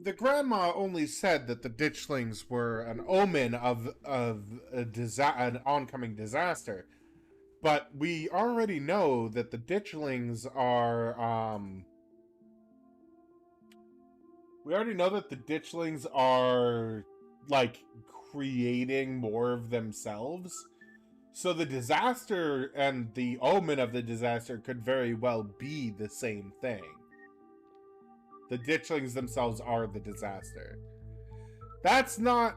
the grandma only said that the ditchlings were an omen of an oncoming disaster, but we already know that the ditchlings are like creating more of themselves. So the disaster and the omen of the disaster could very well be the same thing. The ditchlings themselves are the disaster. That's not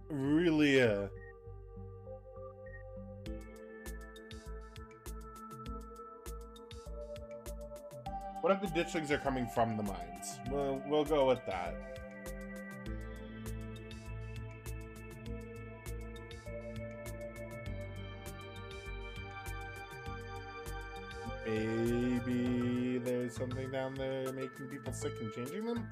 really a... What if the ditchlings are coming from the mines? We'll go with that. Maybe there's something down there making people sick and changing them?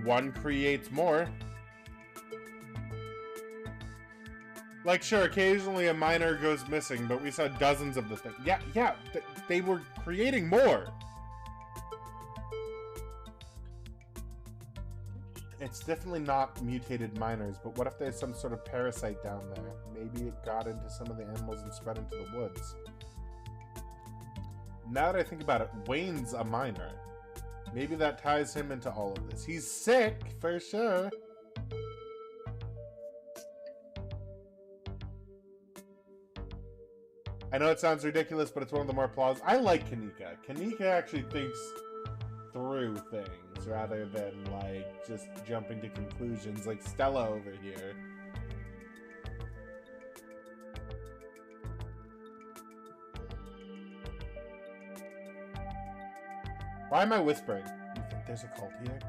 One creates more. Like, sure, occasionally a miner goes missing, but we saw dozens of the things. Yeah, they were creating more. It's definitely not mutated miners, but what if there's some sort of parasite down there? Maybe it got into some of the animals and spread into the woods. Now that I think about it, Wayne's a miner. Maybe that ties him into all of this. He's sick, for sure. I know it sounds ridiculous, but it's one of the more plausible. I like Kanika. Kanika actually thinks through things rather than like just jumping to conclusions like Stella over here. Why am I whispering? You think there's a cult here?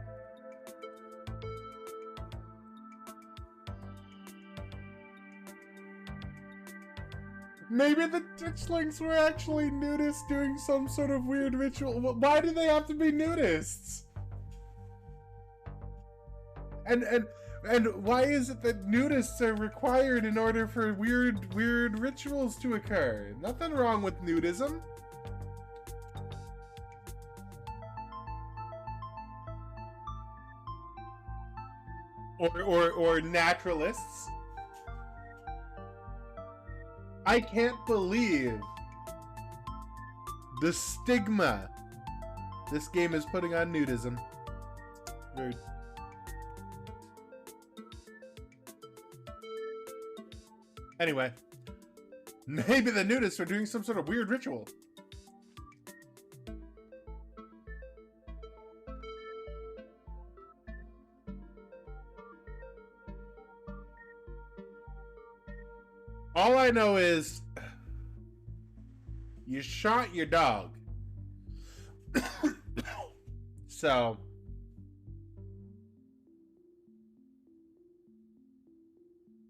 Maybe the ditchlings were actually nudists doing some sort of weird ritual. Why do they have to be nudists? And why is it that nudists are required in order for weird rituals to occur? Nothing wrong with nudism. Or naturalists. I can't believe the stigma this game is putting on nudism. Rude. Anyway, maybe the nudists are doing some sort of weird ritual. All I know is you shot your dog. So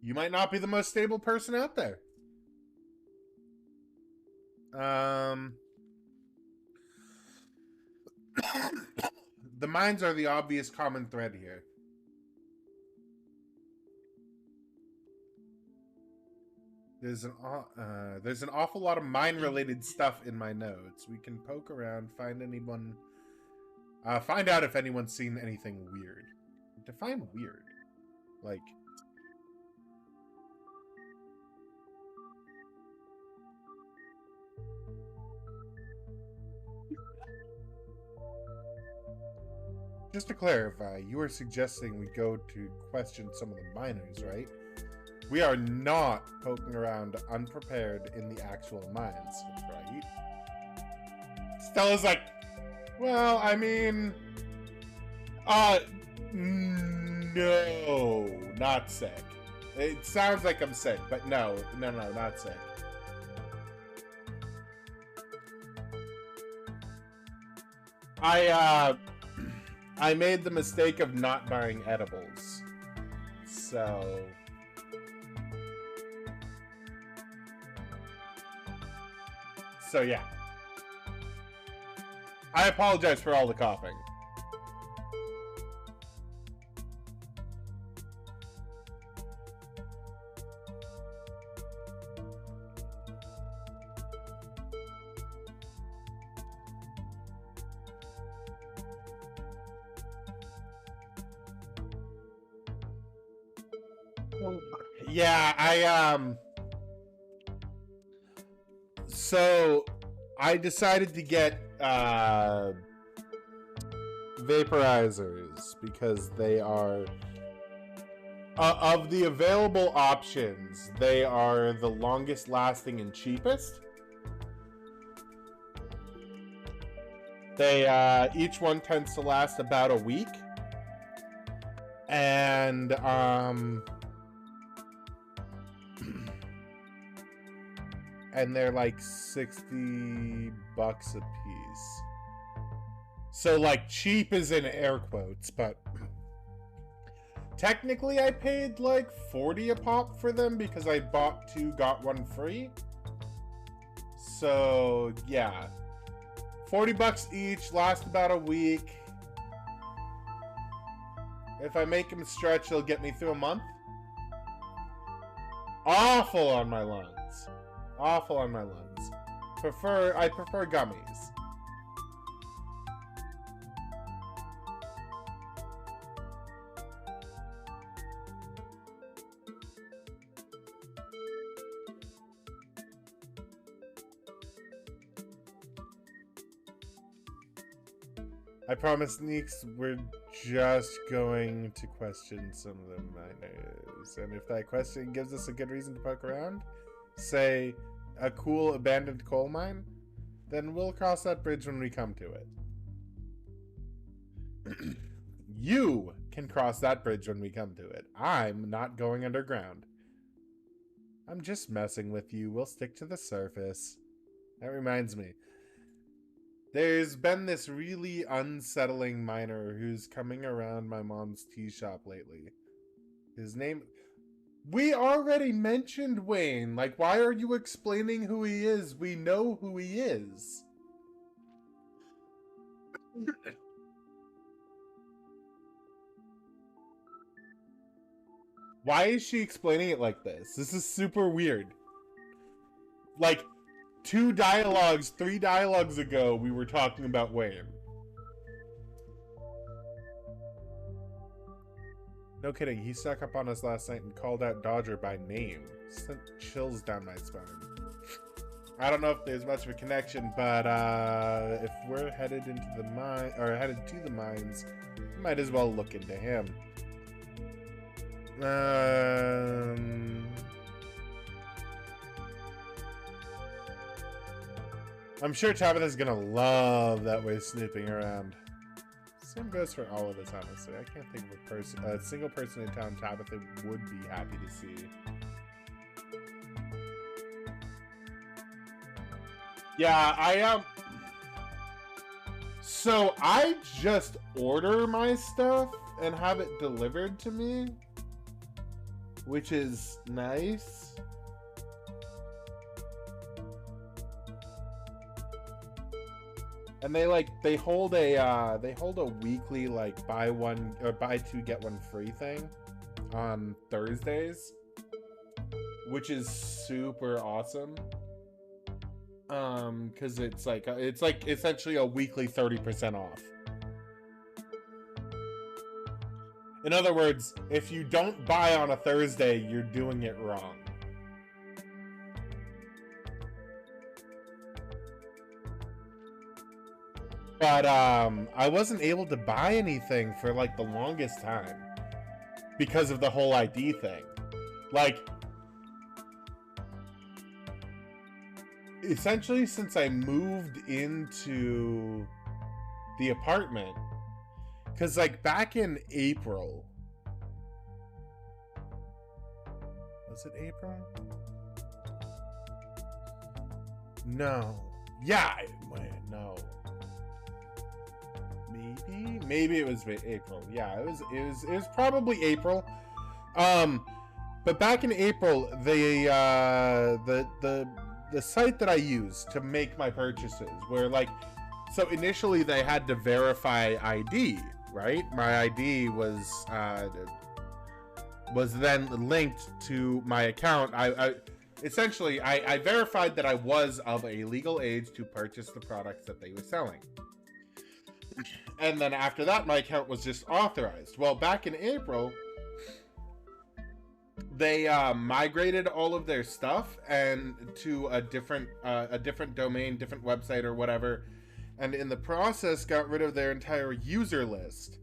you might not be the most stable person out there. The mines are the obvious common thread here. There's an awful lot of mine-related stuff in my notes. We can poke around, find out if anyone's seen anything weird. Define weird. Like, just to clarify, you are suggesting we go to question some of the miners, right? We are not poking around unprepared in the actual mines, right? Stella's like, well, I mean, no, not sick. It sounds like I'm sick, but no, not sick. I made the mistake of not buying edibles, so yeah. I apologize for all the coughing. Yeah, so I decided to get vaporizers because they are of the available options, they are the longest lasting and cheapest. They each one tends to last about a week, and and they're like $60 a piece. So like cheap is in air quotes, but technically I paid like $40 a pop for them because I bought 2, got 1 free. So yeah, $40 each, last about a week. If I make them stretch, they'll get me through a month. Awful on my lungs. Awful on my lungs. I prefer gummies. I promise, Neeks, we're just going to question some of the miners. And if that question gives us a good reason to poke around, say a cool abandoned coal mine, then we'll cross that bridge when we come to it. You can cross that bridge when we come to it. I'm not going underground. I'm just messing with you. We'll stick to the surface. That reminds me. There's been this really unsettling miner who's coming around my mom's tea shop lately. His name... We already mentioned Wayne. Like, why are you explaining who he is? We know who he is. Why is she explaining it like this? This is super weird. Like, 3 dialogues ago, we were talking about Wayne. No kidding, he stuck up on us last night and called out Dodger by name. Sent chills down my spine. I don't know if there's much of a connection, but if we're headed into the mine, or headed to the mines, might as well look into him. I'm sure Tabitha's gonna love that we're snooping around. Same goes for all of us, honestly. I can't think of a single person in town Tabitha would be happy to see. Yeah, I am. So I just order my stuff and have it delivered to me, which is nice. And they hold a weekly like buy 2 get 1 free thing on Thursdays, which is super awesome. Because it's like essentially a weekly 30% off. In other words, if you don't buy on a Thursday, you're doing it wrong. But I wasn't able to buy anything for like the longest time because of the whole ID thing. Like, essentially since I moved into the apartment, because like back in April, was it April? No. Yeah, no. Maybe it was April. Yeah, it was probably April. But back in April, the site that I used to make my purchases were like, so initially they had to verify ID, right? My ID was then linked to my account. I essentially verified that I was of a legal age to purchase the products that they were selling. And then after that, my account was just authorized. Well, back in April, they migrated all of their stuff and to a different domain, different website or whatever, and in the process got rid of their entire user list.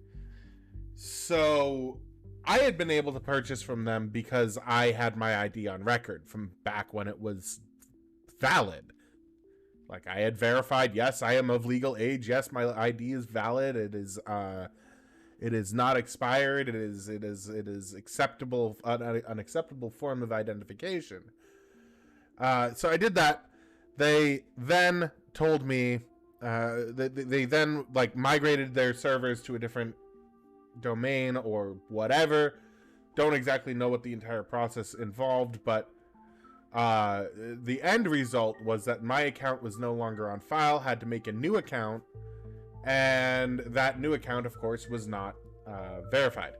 So I had been able to purchase from them because I had my ID on record from back when it was valid. Like, I had verified, yes, I am of legal age. Yes, my ID is valid. It is not expired. It is acceptable, an acceptable form of identification. So I did that. They then told me, they then like migrated their servers to a different domain or whatever. Don't exactly know what the entire process involved, but the end result was that my account was no longer on file, had to make a new account, and that new account, of course, was not verified.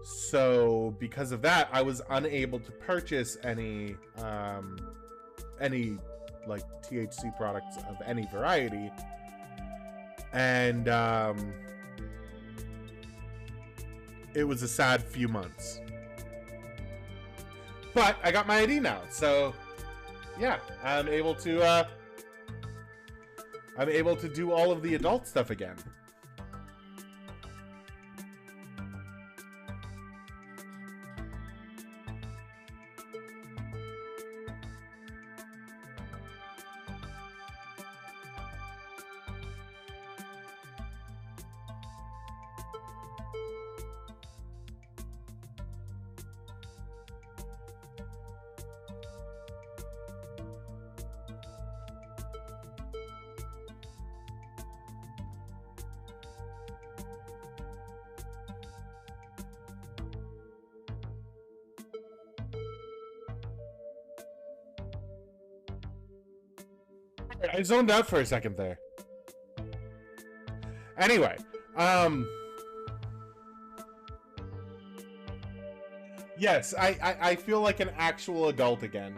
So because of that, I was unable to purchase any like THC products of any variety, and it was a sad few months. But I got my ID now, so yeah, I'm able to do all of the adult stuff again. I zoned out for a second there. Anyway, yes, I feel like an actual adult again.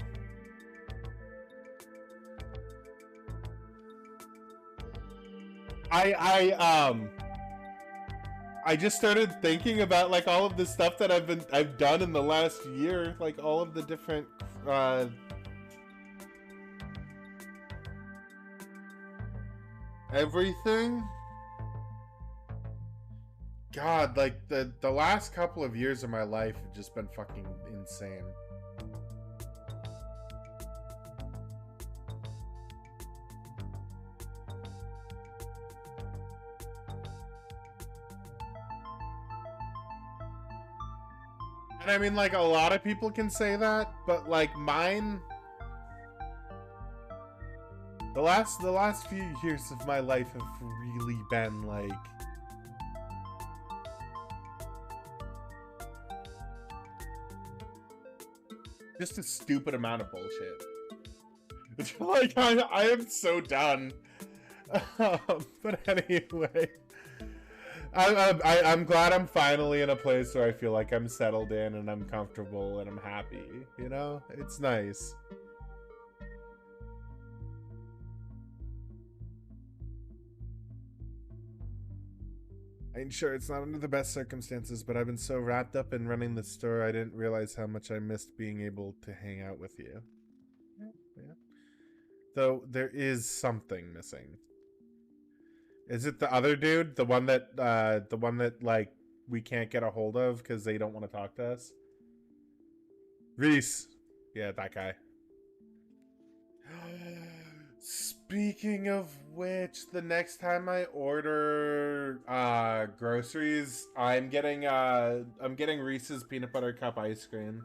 I just started thinking about like all of the stuff that I've done in the last year, like all of the different everything. God, like the last couple of years of my life have just been fucking insane. And I mean, like, a lot of people can say that, but like mine, the last few years of my life have really been like just a stupid amount of bullshit. It's like I am so done. But anyway, I'm glad I'm finally in a place where I feel like I'm settled in and I'm comfortable and I'm happy. You know, it's nice. I'm sure it's not under the best circumstances, but I've been so wrapped up in running the store, I didn't realize how much I missed being able to hang out with you. Yeah. Though there is something missing. Is it the other dude? The one that like we can't get a hold of because they don't want to talk to us? Reese. Yeah, that guy. Speaking of which, the next time I order groceries, I'm getting Reese's peanut butter cup ice cream.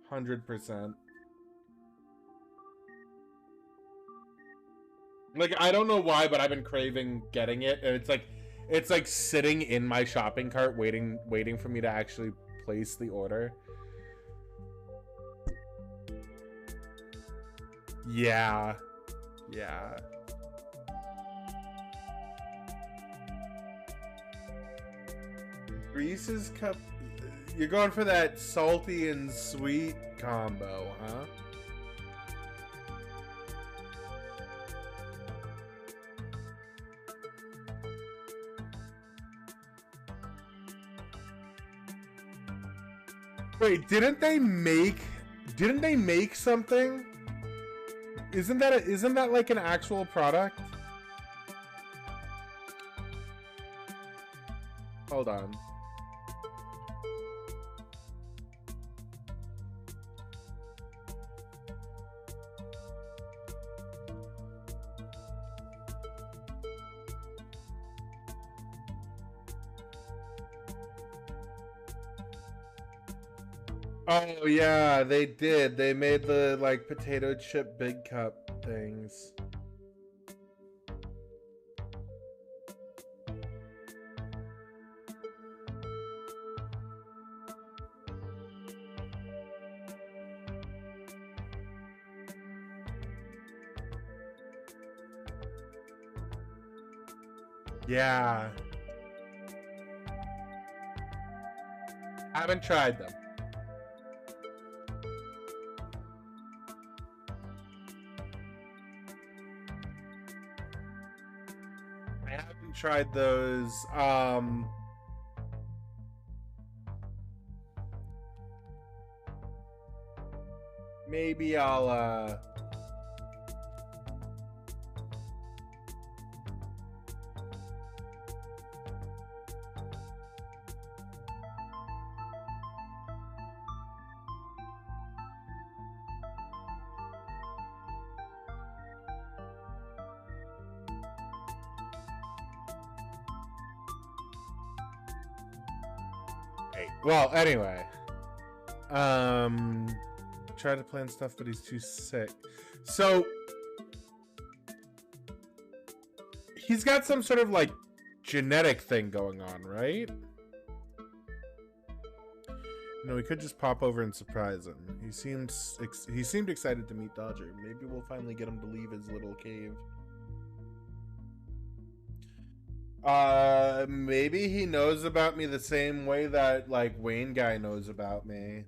100%. Like, I don't know why, but I've been craving getting it, and it's like sitting in my shopping cart waiting for me to actually place the order. Yeah. Yeah. Reese's cup. You're going for that salty and sweet combo, huh? Wait, didn't they make something? Isn't that like an actual product? Hold on. Oh yeah, they did. They made the like potato chip big cup things. Yeah. Haven't tried them. Tried those. Maybe I'll well, anyway. Try to plan stuff, but he's too sick. So he's got some sort of like genetic thing going on, right? You know, we could just pop over and surprise him. He seemed excited to meet Dodger. Maybe we'll finally get him to leave his little cave. Maybe he knows about me the same way that, like, Wayne guy knows about me.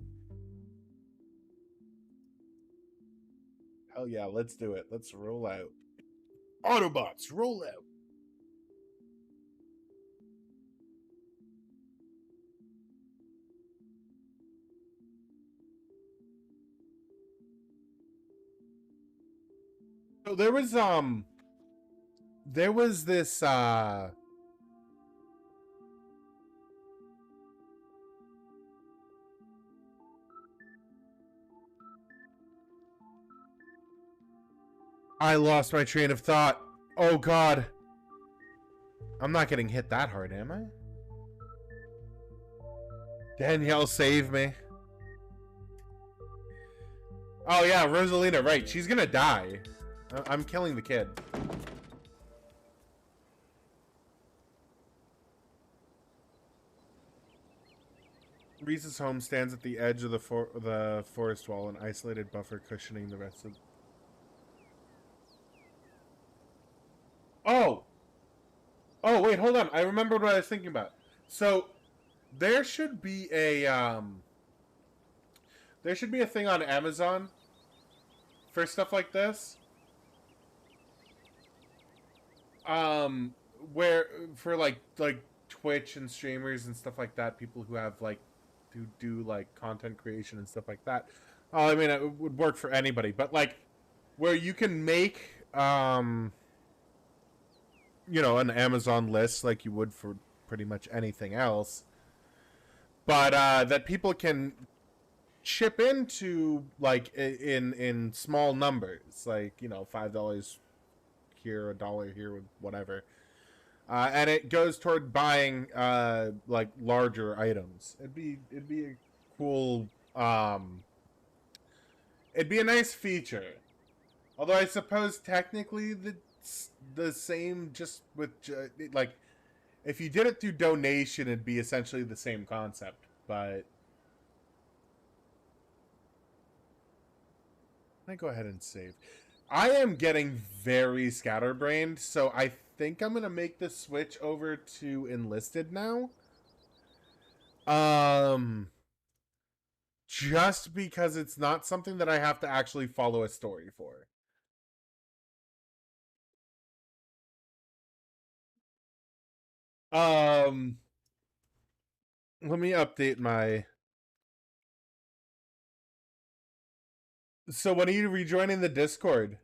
Hell yeah, let's do it. Let's roll out. Autobots, roll out. So there was this I lost my train of thought. Oh god. I'm not getting hit that hard, am I? Danielle, save me. Oh yeah, Rosalina, right. She's gonna die. I'm killing the kid. Reese's home stands at the edge of the forest wall, an isolated buffer cushioning the rest of... Oh! Oh, wait, hold on. I remembered what I was thinking about. So, there should be a, there should be a thing on Amazon for stuff like this. Where, for, like Twitch and streamers and stuff like that, people who have, like, who do, like, content creation and stuff like that. I mean, it would work for anybody, but, like, where you can make, you know, an Amazon list like you would for pretty much anything else, but that people can chip into, like, in small numbers, like, you know, $5 here, $1 here, whatever, and it goes toward buying like larger items. It'd be a cool, it'd be a nice feature. Although I suppose technically the same, just with like, if you did it through donation, it'd be essentially the same concept. But I go ahead and save. I am getting very scatterbrained, so I think I'm gonna make the switch over to enlisted now. Just because it's not something that I have to actually follow a story for. Let me update my... So when are you rejoining the Discord?